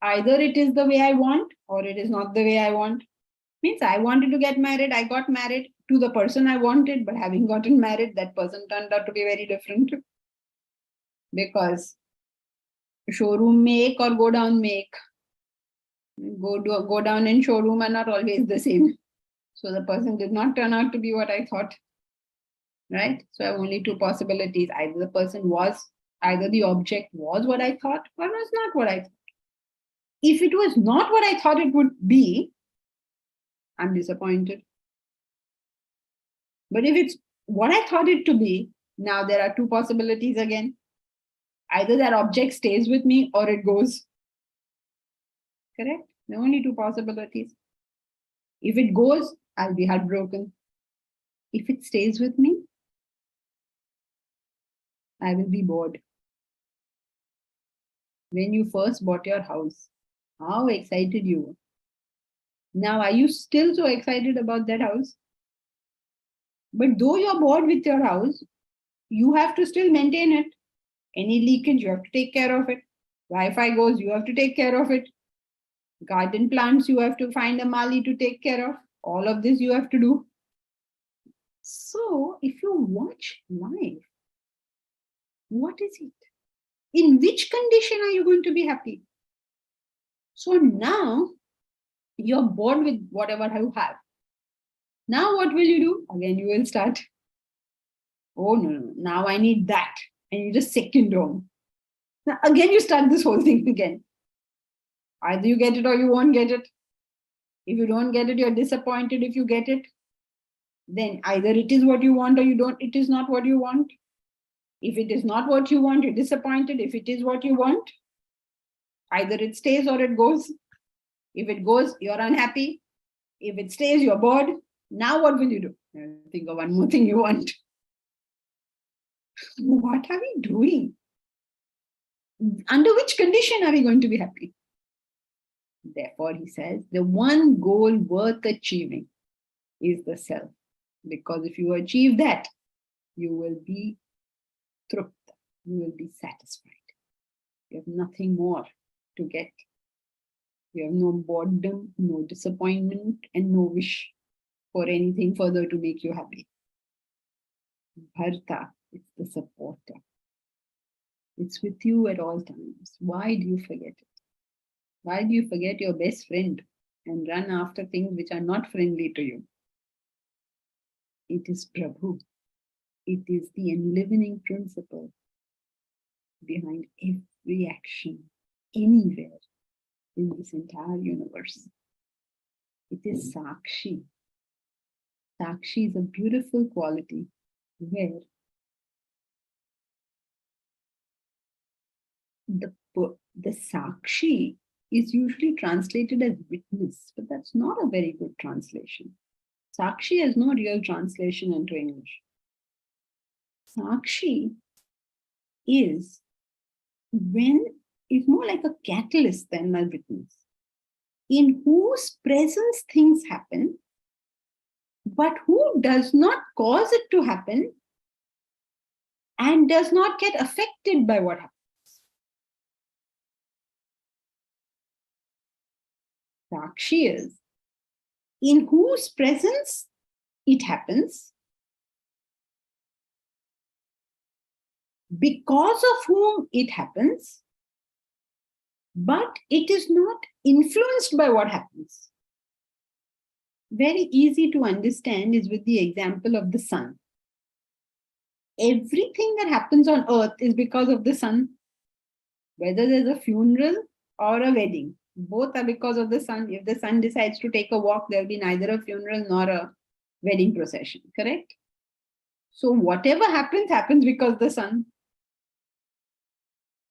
Either it is the way I want or it is not the way I want. Means I wanted to get married, I got married to the person I wanted, but having gotten married, that person turned out to be very different. Because showroom make or go down make. Go down in showroom are not always the same. So the person did not turn out to be what I thought. Right? So I have only two possibilities. Either the object was what I thought or was not what I thought. If it was not what I thought it would be, I'm disappointed. But if it's what I thought it to be, now there are two possibilities again. Either that object stays with me or it goes. Correct? There are only two possibilities. If it goes, I'll be heartbroken. If it stays with me, I will be bored. When you first bought your house, how excited you were. Now, are you still so excited about that house? But though you're bored with your house, you have to still maintain it. Any leakage, you have to take care of it. Wi-Fi goes, you have to take care of it. Garden plants, you have to find a mali to take care of. All of this you have to do. So, if you watch life, what is it? In which condition are you going to be happy? So now, you're bored with whatever you have. Now what will you do? Again, you will start. Oh, no. Now I need that. I need a second home. Now, again, you start this whole thing again. Either you get it or you won't get it. If you don't get it, you're disappointed. If you get it, then either it is what you want or it is not what you want. If it is not what you want, you're disappointed. If it is what you want, either it stays or it goes. If it goes, you're unhappy. If it stays, you're bored. Now what will you do? Think of one more thing you want. What are we doing? Under which condition are we going to be happy? Therefore, he says, the one goal worth achieving is the self. Because if you achieve that, you will be trupta, you will be satisfied. You have nothing more to get. You have no boredom, no disappointment, and no wish for anything further to make you happy. Bharta, it's the supporter. It's with you at all times. Why do you forget it? Why do you forget your best friend and run after things which are not friendly to you? It is Prabhu. It is the enlivening principle behind every action, anywhere in this entire universe. It is Sakshi. Sakshi is a beautiful quality where the Sakshi is usually translated as witness, but that's not a very good translation. Sakshi has no real translation into English. Sakshi is more like a catalyst than a witness, in whose presence things happen, but who does not cause it to happen and does not get affected by what happens. Sakshi is in whose presence it happens, because of whom it happens, but it is not influenced by what happens. Very easy to understand is with the example of the sun. Everything that happens on earth is because of the sun. Whether there's a funeral or a wedding, both are because of the sun. If the sun decides to take a walk, there'll be neither a funeral nor a wedding procession, correct? So whatever happens, happens because of the sun.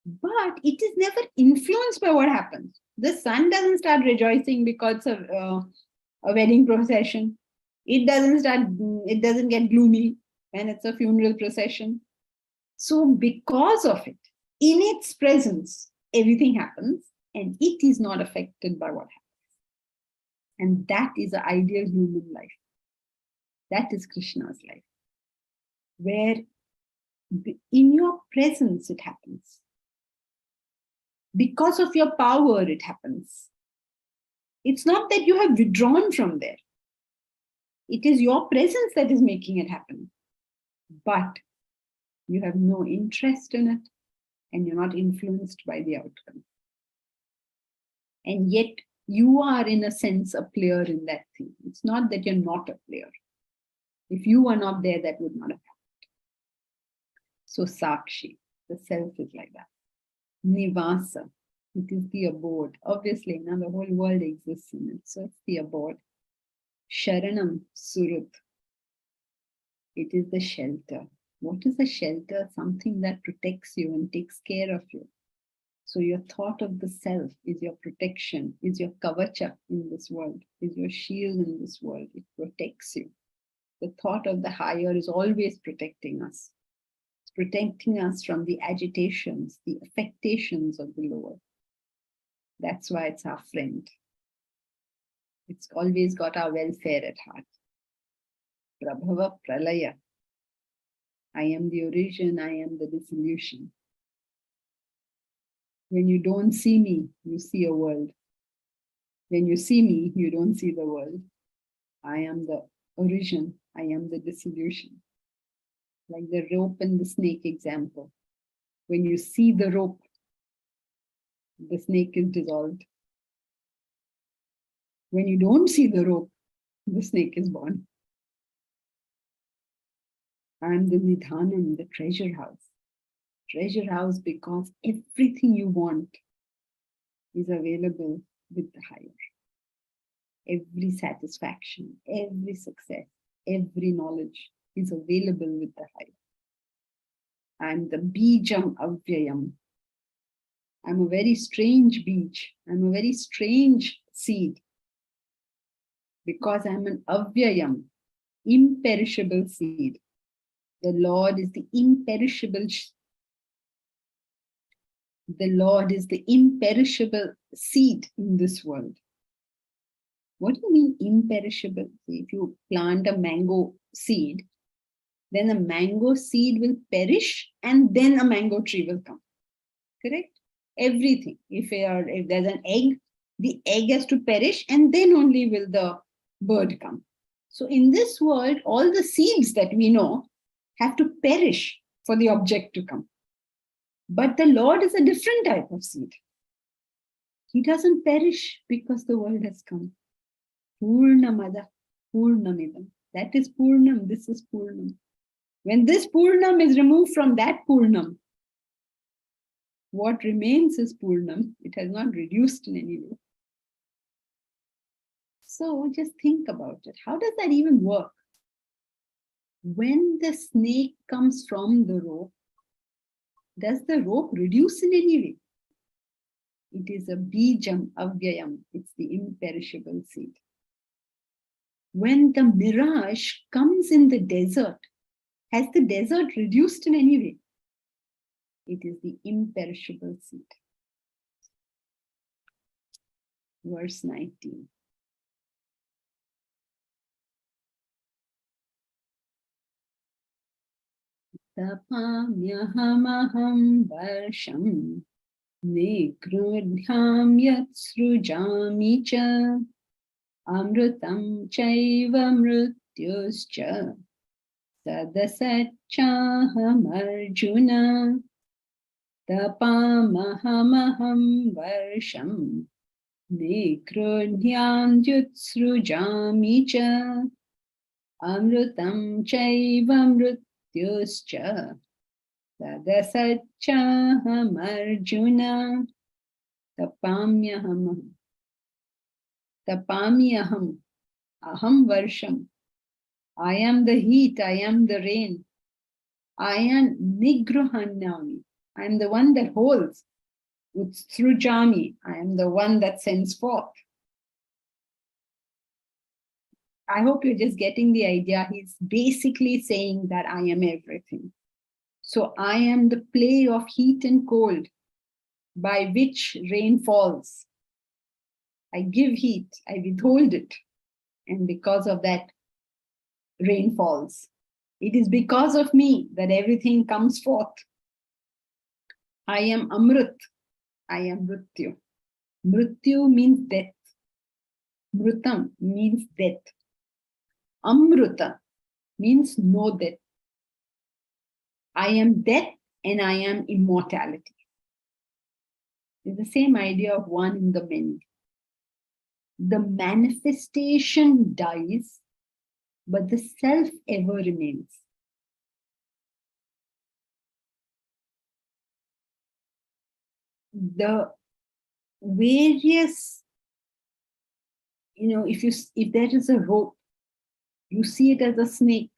But it is never influenced by what happens. The sun doesn't start rejoicing because of a wedding procession. It doesn't get gloomy when it's a funeral procession. So because of it, in its presence, everything happens and it is not affected by what happens. And that is the ideal human life. That is Krishna's life, where in your presence it happens. Because of your power, it happens. It's not that you have withdrawn from there. It is your presence that is making it happen. But you have no interest in it and you're not influenced by the outcome. And yet you are, in a sense, a player in that thing. It's not that you're not a player. If you are not there, that would not have happened. So Sakshi, the self is like that. Nivasa, it is the abode. Obviously, now the whole world exists in it, so it's the abode. Sharanam, Surut, it is the shelter. What is a shelter? Something that protects you and takes care of you. So your thought of the self is your protection, is your kavacha in this world, is your shield in this world. It protects you. The thought of the higher is always protecting us. Protecting us from the agitations, the affectations of the lower. That's why it's our friend. It's always got our welfare at heart. Prabhava Pralaya. I am the origin, I am the dissolution. When you don't see me, you see a world. When you see me, you don't see the world. I am the origin, I am the dissolution. Like the rope and the snake example. When you see the rope, the snake is dissolved. When you don't see the rope, the snake is born. I am the Nidhanam, the treasure house. Treasure house because everything you want is available with the higher. Every satisfaction, every success, every knowledge is available with the higher. I'm the Bijam Avyayam. I'm a very strange beej. I'm a very strange seed. Because I'm an Avyayam, imperishable seed. The Lord is the imperishable. The Lord is the imperishable seed in this world. What do you mean imperishable? If you plant a mango seed, then a mango seed will perish and then a mango tree will come. Correct? Everything. If there's an egg, the egg has to perish and then only will the bird come. So in this world, all the seeds that we know have to perish for the object to come. But the Lord is a different type of seed. He doesn't perish because the world has come. Purnamada, Purnamidam. That is Purnam, this is Purnam. When this Purnam is removed from that Purnam, what remains is Purnam. It has not reduced in any way. So just think about it. How does that even work? When the snake comes from the rope, does the rope reduce in any way? It is a bijam avyayam. It's the imperishable seed. When the mirage comes in the desert, has the desert reduced in any way? It is the imperishable seed. Verse 19. Tapamyahamaham varsham nigrudhyam yat srujami cha amrutam chaiva mrutyuscha sadasachaham arjuna tapamahamaham varsham nigrudhyam yat srujami cha amrutam chaiva mrutyuscha sadasachaham arjuna tapamyaham. Tapamyaham, aham varsham. I am the heat, I am the rain. I am nigruhanyami. I am the one that holds. Utsrujami, I am the one that sends forth. I hope you're just getting the idea. He's basically saying that I am everything. So I am the play of heat and cold by which rain falls. I give heat, I withhold it. And because of that, rain falls. It is because of me that everything comes forth. I am Amrut. I am Mrityu. Mrityu means death. Mrutam means death. Amruta means no death. I am death and I am immortality. It's the same idea of one in the many. The manifestation dies, but the self ever remains. The various, if there is a rope, you see it as a snake.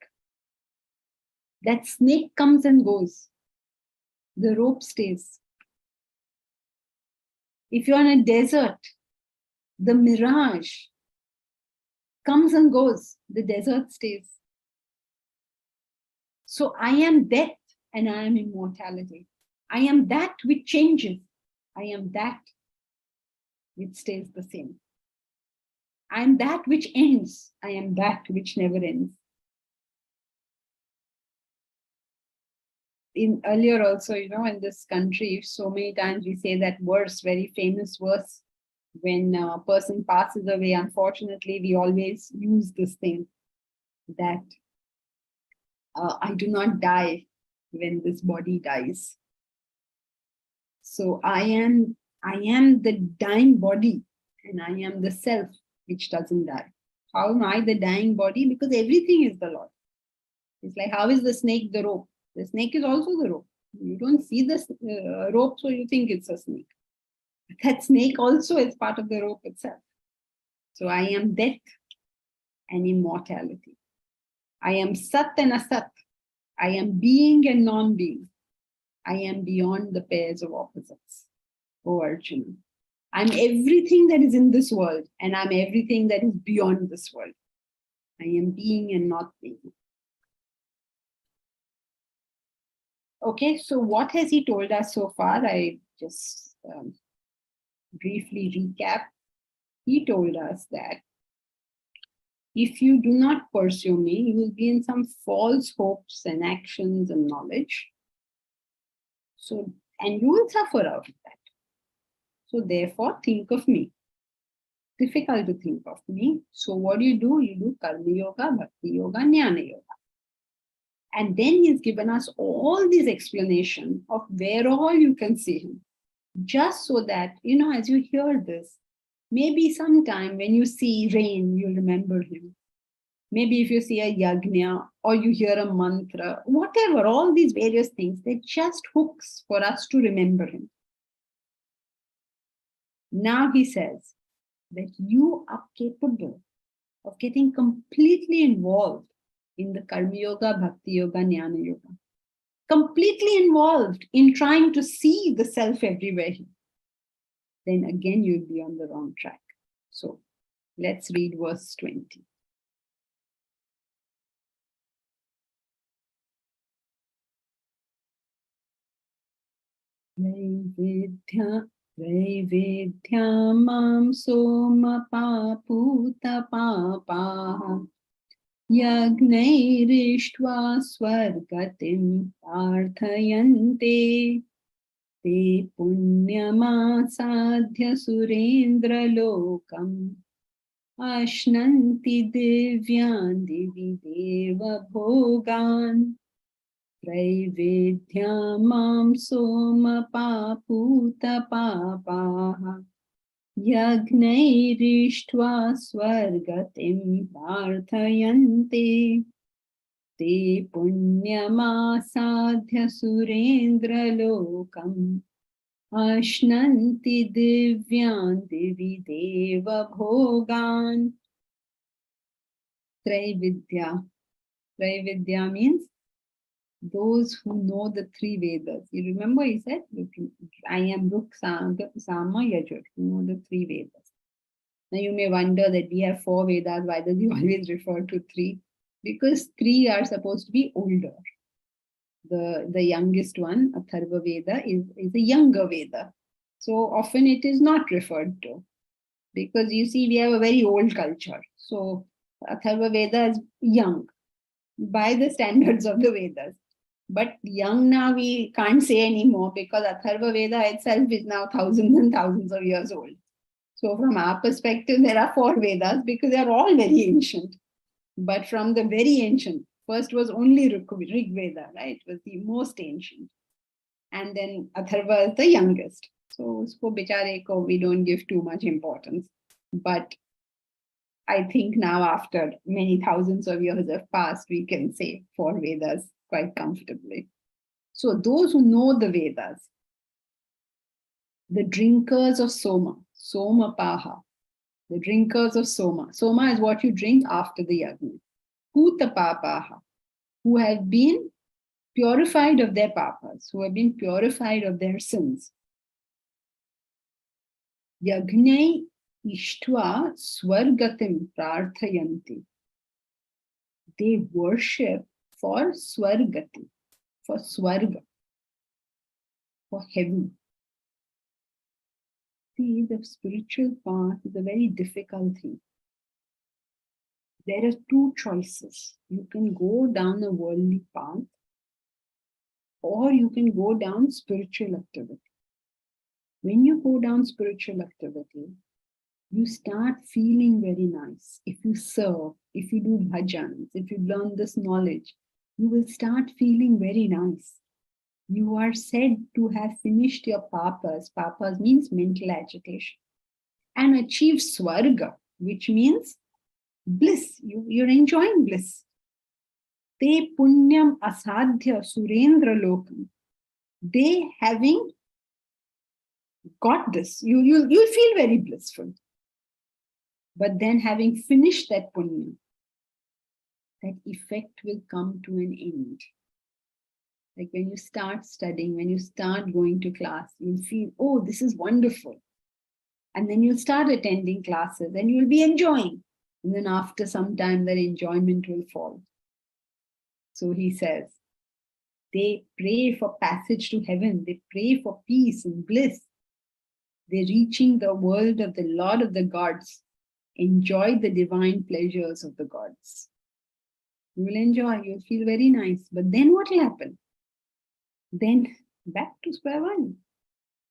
That snake comes and goes. The rope stays. If you're in a desert, the mirage comes and goes. The desert stays. So I am death and I am immortality. I am that which changes. I am that which stays the same. I am that which ends. I am that which never ends. Earlier also, in this country, so many times we say that verse, very famous verse, when a person passes away, unfortunately, we always use this thing that I do not die when this body dies. So I am the dying body and I am the self which doesn't die. How am I the dying body? Because everything is the Lord. It's like, how is the snake the rope? The snake is also the rope. You don't see the rope, so you think it's a snake. But that snake also is part of the rope itself. So I am death and immortality. I am Sat and Asat. I am being and non-being. I am beyond the pairs of opposites. Oh Arjuna. I'm everything that is in this world, and I'm everything that is beyond this world. I am being and not being. Okay, so what has he told us so far? I just briefly recap. He told us that if you do not pursue me, you will be in some false hopes and actions and knowledge. So, and you will suffer out of that. So therefore, think of me. Difficult to think of me. So what do? You do Karma Yoga, Bhakti Yoga, Jnana Yoga. And then he's given us all these explanations of where all you can see him. Just so that, as you hear this, maybe sometime when you see rain, you'll remember him. Maybe if you see a yajna or you hear a mantra, whatever, all these various things, they're just hooks for us to remember him. Now he says that you are capable of getting completely involved in the Karma Yoga, Bhakti Yoga, Jnana Yoga. Completely involved in trying to see the self everywhere. Then again, you'll be on the wrong track. So let's read verse 20. Traividya mam soma paputa papaha yagnairištva swargatim prarthayante te punyamasadhya surendra lokam ashnanti divyan divi deva bhogan Traividya mam soma paputa papaha yagnairištva swargatim prarthayante te punyamasadhya surendra lokam ashnanti divyan divi deva bhogan. Traividya. Traividya means those who know the three Vedas. You remember he said, I am Ruk, Sama, Yajur. You know the three Vedas. Now you may wonder that we have four Vedas. Why does he always refer to three? Because three are supposed to be older. The youngest one, Atharva Veda, is a younger Veda. So often it is not referred to. Because you see, we have a very old culture. So Atharva Veda is young by the standards of the Vedas. But young now we can't say anymore because Atharva Veda itself is now thousands and thousands of years old. So from our perspective, there are four Vedas because they are all very ancient. But from the very ancient, first was only Rig Veda, right? It was the most ancient. And then Atharva is the youngest. So usko bichare ko we don't give too much importance. But I think now after many thousands of years have passed, we can say four Vedas quite comfortably. So those who know the Vedas, the drinkers of Soma, Soma Paha, the drinkers of Soma. Soma is what you drink after the yajna. Puta Papaha, who have been purified of their papas, who have been purified of their sins. Yagnai Ishtva Swargatim Prarthayanti. They worship for Swargati, for Swarga, for heaven. See, the spiritual path is a very difficult thing. There are two choices. You can go down a worldly path, or you can go down spiritual activity. When you go down spiritual activity, you start feeling very nice. If you serve, if you do bhajans, if you learn this knowledge, you will start feeling very nice. You are said to have finished your papas. Papas means mental agitation. And achieve swarga, which means bliss. You're enjoying bliss. Te punyam asadhya surendra lokam. They having got this, you'll feel very blissful. But then having finished that punya, that effect will come to an end. Like when you start studying, when you start going to class, you'll feel, oh, this is wonderful. And then you'll start attending classes and you'll be enjoying. And then after some time, that enjoyment will fall. So he says, they pray for passage to heaven. They pray for peace and bliss. They're reaching the world of the Lord of the gods. Enjoy the divine pleasures of the gods. You will enjoy, you'll feel very nice. But then what will happen? Then back to square one.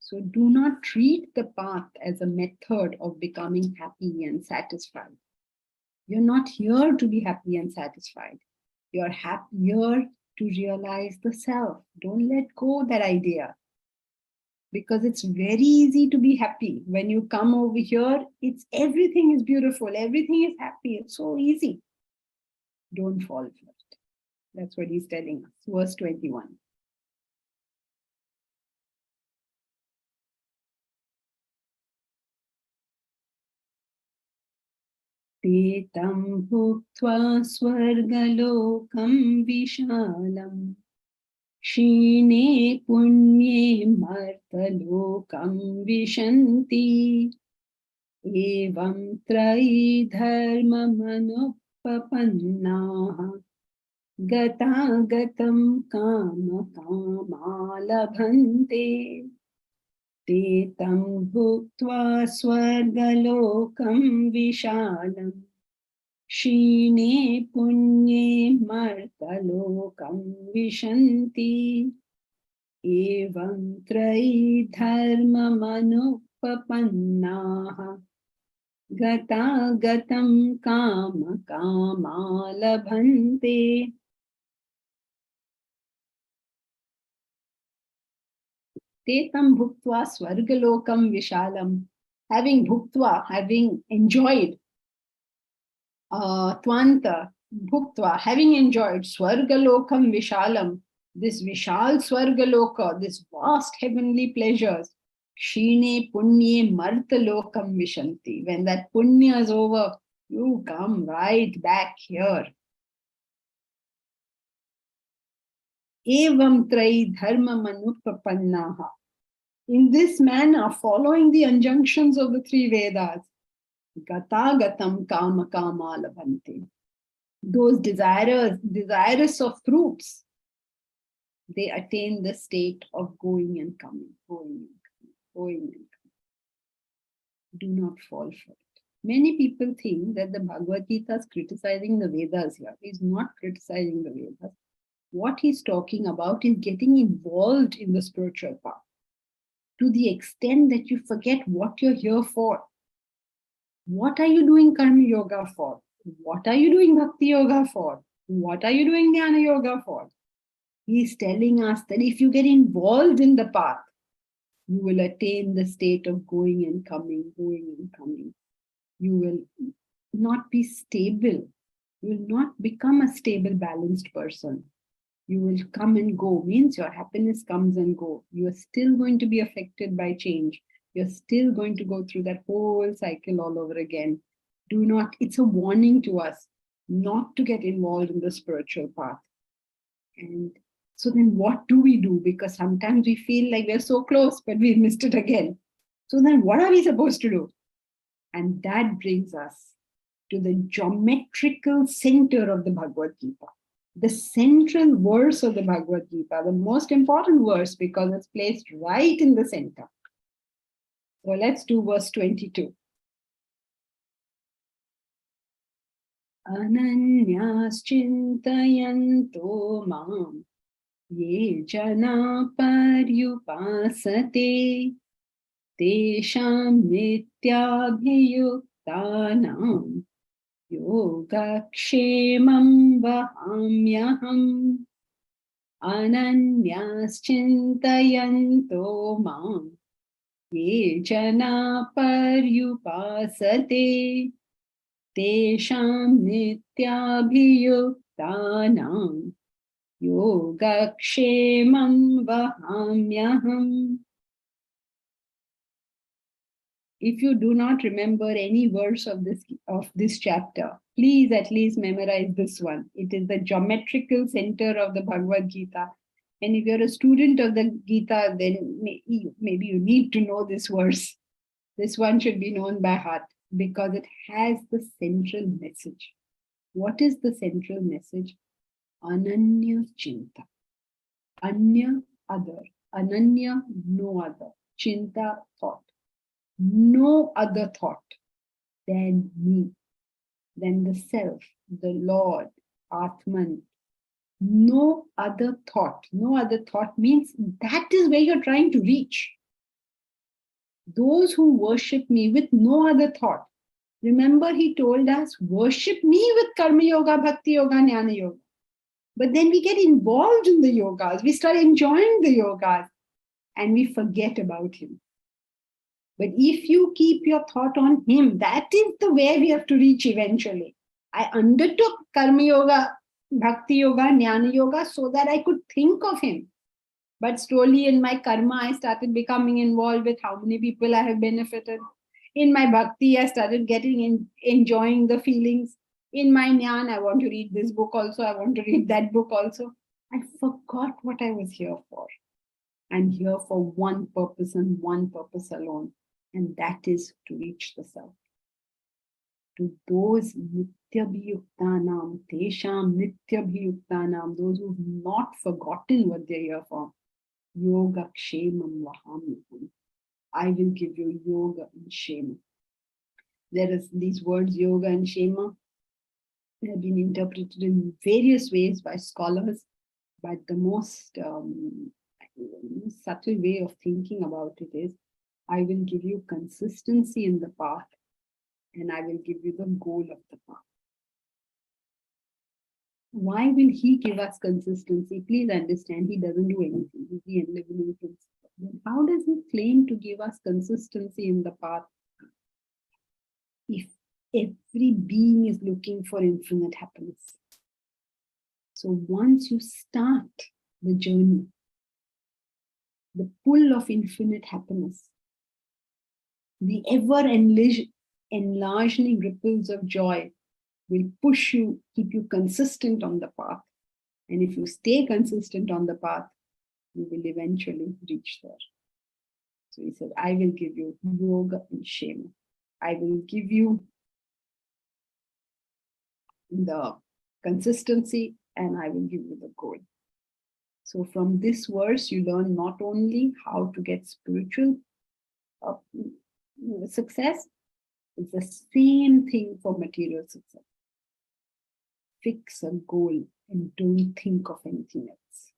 So do not treat the path as a method of becoming happy and satisfied. You're not here to be happy and satisfied. You're here to realize the self. Don't let go of that idea. Because it's very easy to be happy. When you come over here, everything is beautiful, everything is happy, it's so easy. Don't fall for it. That's what he's telling us. Verse 21. Tetam bhuktva swargalokam vishalam Shine punye martalokam vishanti Evam trai dharma manupapannaha Gata gatam kama kama labhante Tetam bhuktva swargalokam vishalam Shine punye martalokam vishanti Evam trai dharma manupapannaha Gata gatam kama kama labhante. Tetam bhuktva swargalokam vishalam. Having bhuktva, having enjoyed, twanta bhuktva, having enjoyed swargalokam vishalam, this vishal swargaloka, this vast heavenly pleasures, shine punye martalokam vishanti. When that punya is over, you come right back here. Evam trai dharma manupapannaha. In this manner, following the injunctions of the three Vedas, gata gatam kama kama labhante. Those desirous of fruits, they attain the state of going and coming, going and coming, going and coming. Do not fall for it. Many people think that the Bhagavad Gita is criticizing the Vedas here. He's not criticizing the Vedas. What he's talking about is getting involved in the spiritual path to the extent that you forget what you're here for. What are you doing Karma Yoga for? What are you doing Bhakti Yoga for? What are you doing Jnana Yoga for? He's telling us that if you get involved in the path, you will attain the state of going and coming, going and coming. You will not be stable. You will not become a stable, balanced person. You will come and go, means your happiness comes and go. You are still going to be affected by change. You're still going to go through that whole cycle all over again. Do not, it's a warning to us not to get involved in the spiritual path. And so then what do we do? Because sometimes we feel like we're so close, but we've missed it again. So then what are we supposed to do? And that brings us to the geometrical center of the Bhagavad Gita. The central verse of the Bhagavad Gita, the most important verse because it's placed right in the center. So let's do verse 22. Ananyas chintayanto mam ye jana paryupasate tesham nityabhiyuktanam Yogakshemam vahamyaham Ananyas chintayanto mam Ye jana paryupasate Tesham nityabhiyuktanam Yogakshemam vahamyaham. If you do not remember any verse of this chapter, please at least memorize this one. It is the geometrical center of the Bhagavad Gita. And if you're a student of the Gita, then maybe you need to know this verse. This one should be known by heart because it has the central message. What is the central message? Ananya Chinta. Anya, other. Ananya, no other. Chinta, thought. No other thought than me, than the self, the Lord, Atman. No other thought. No other thought means that is where you're trying to reach. Those who worship me with no other thought. Remember, he told us, worship me with Karma Yoga, Bhakti Yoga, Jnana Yoga. But then we get involved in the yogas. We start enjoying the yogas and we forget about him. But if you keep your thought on him, that is the way we have to reach eventually. I undertook Karma Yoga, Bhakti Yoga, Jnana Yoga so that I could think of him. But slowly in my karma, I started becoming involved with how many people I have benefited. In my bhakti, I started enjoying the feelings. In my jnana, I want to read this book also. I want to read that book also. I forgot what I was here for. I'm here for one purpose and one purpose alone. And that is to reach the self. To those nityabhiyuktanam, tesham nityabhiyuktanam, those who've not forgotten what they're here for. Yoga kshemam vahamyam. I will give you yoga and shema. There is these words, yoga and shema, have been interpreted in various ways by scholars, but the most subtle way of thinking about it is, I will give you consistency in the path, and I will give you the goal of the path. Why will he give us consistency? Please understand, he doesn't do anything. He's the enlivening principle. Then how does he claim to give us consistency in the path if every being is looking for infinite happiness? So once you start the journey, the pull of infinite happiness, the ever enlarging ripples of joy will push you, keep you consistent on the path. And if you stay consistent on the path, you will eventually reach there. So he said, I will give you yoga and shema. I will give you the consistency and I will give you the goal. So from this verse, you learn not only how to get spiritual success, it's the same thing for material success. Fix a goal and don't think of anything else.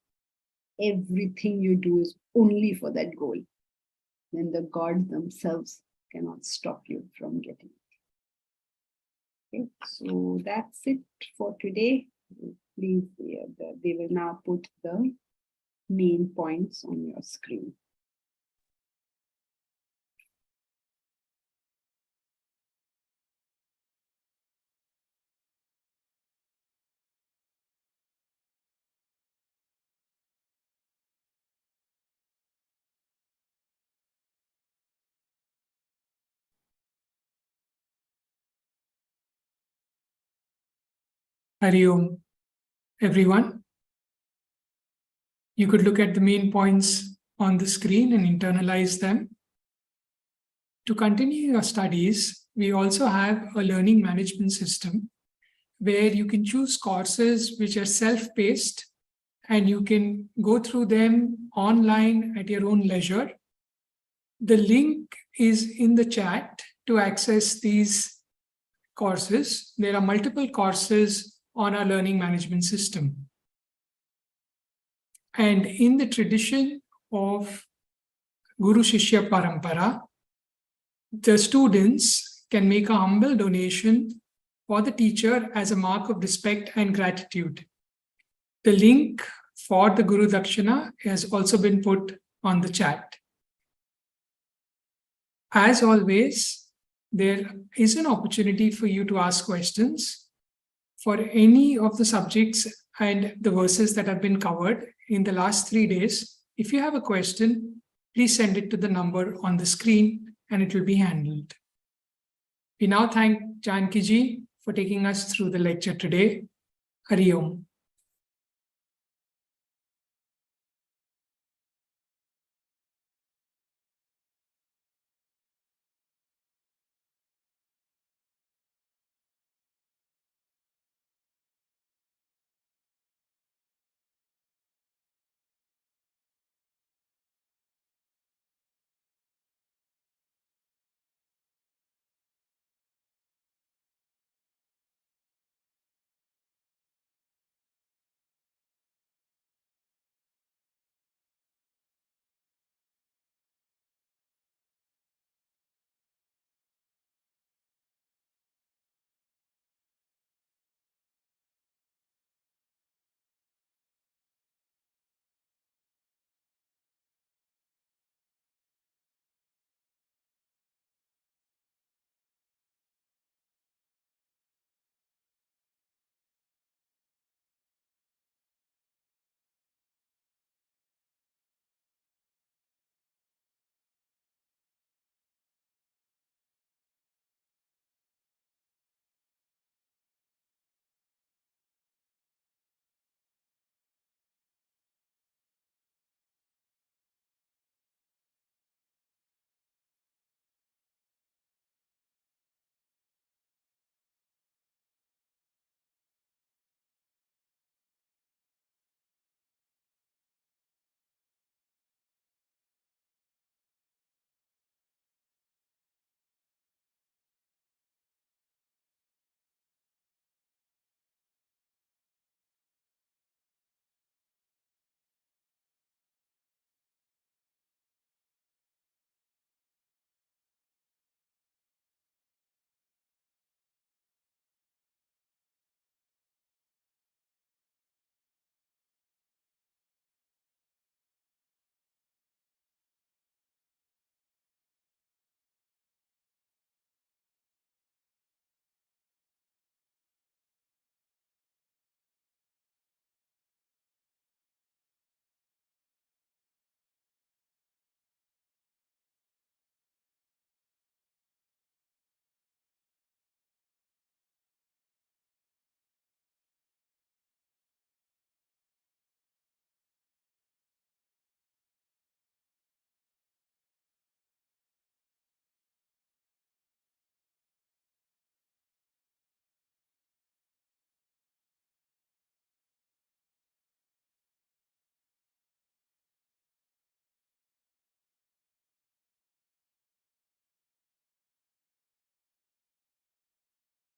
Everything you do is only for that goal. Then the gods themselves cannot stop you from getting it. Okay, so that's it for today. Please, they will now put the main points on your screen. Hari Om, everyone. You could look at the main points on the screen and internalize them. To continue your studies, we also have a learning management system where you can choose courses which are self-paced and you can go through them online at your own leisure. The link is in the chat to access these courses. There are multiple courses on our learning management system. And in the tradition of Guru Shishya Parampara, the students can make a humble donation for the teacher as a mark of respect and gratitude. The link for the Guru Dakshina has also been put on the chat. As always, there is an opportunity for you to ask questions for any of the subjects and the verses that have been covered in the last 3 days. If you have a question, please send it to the number on the screen and it will be handled. We now thank Janki ji for taking us through the lecture today. Hari Om.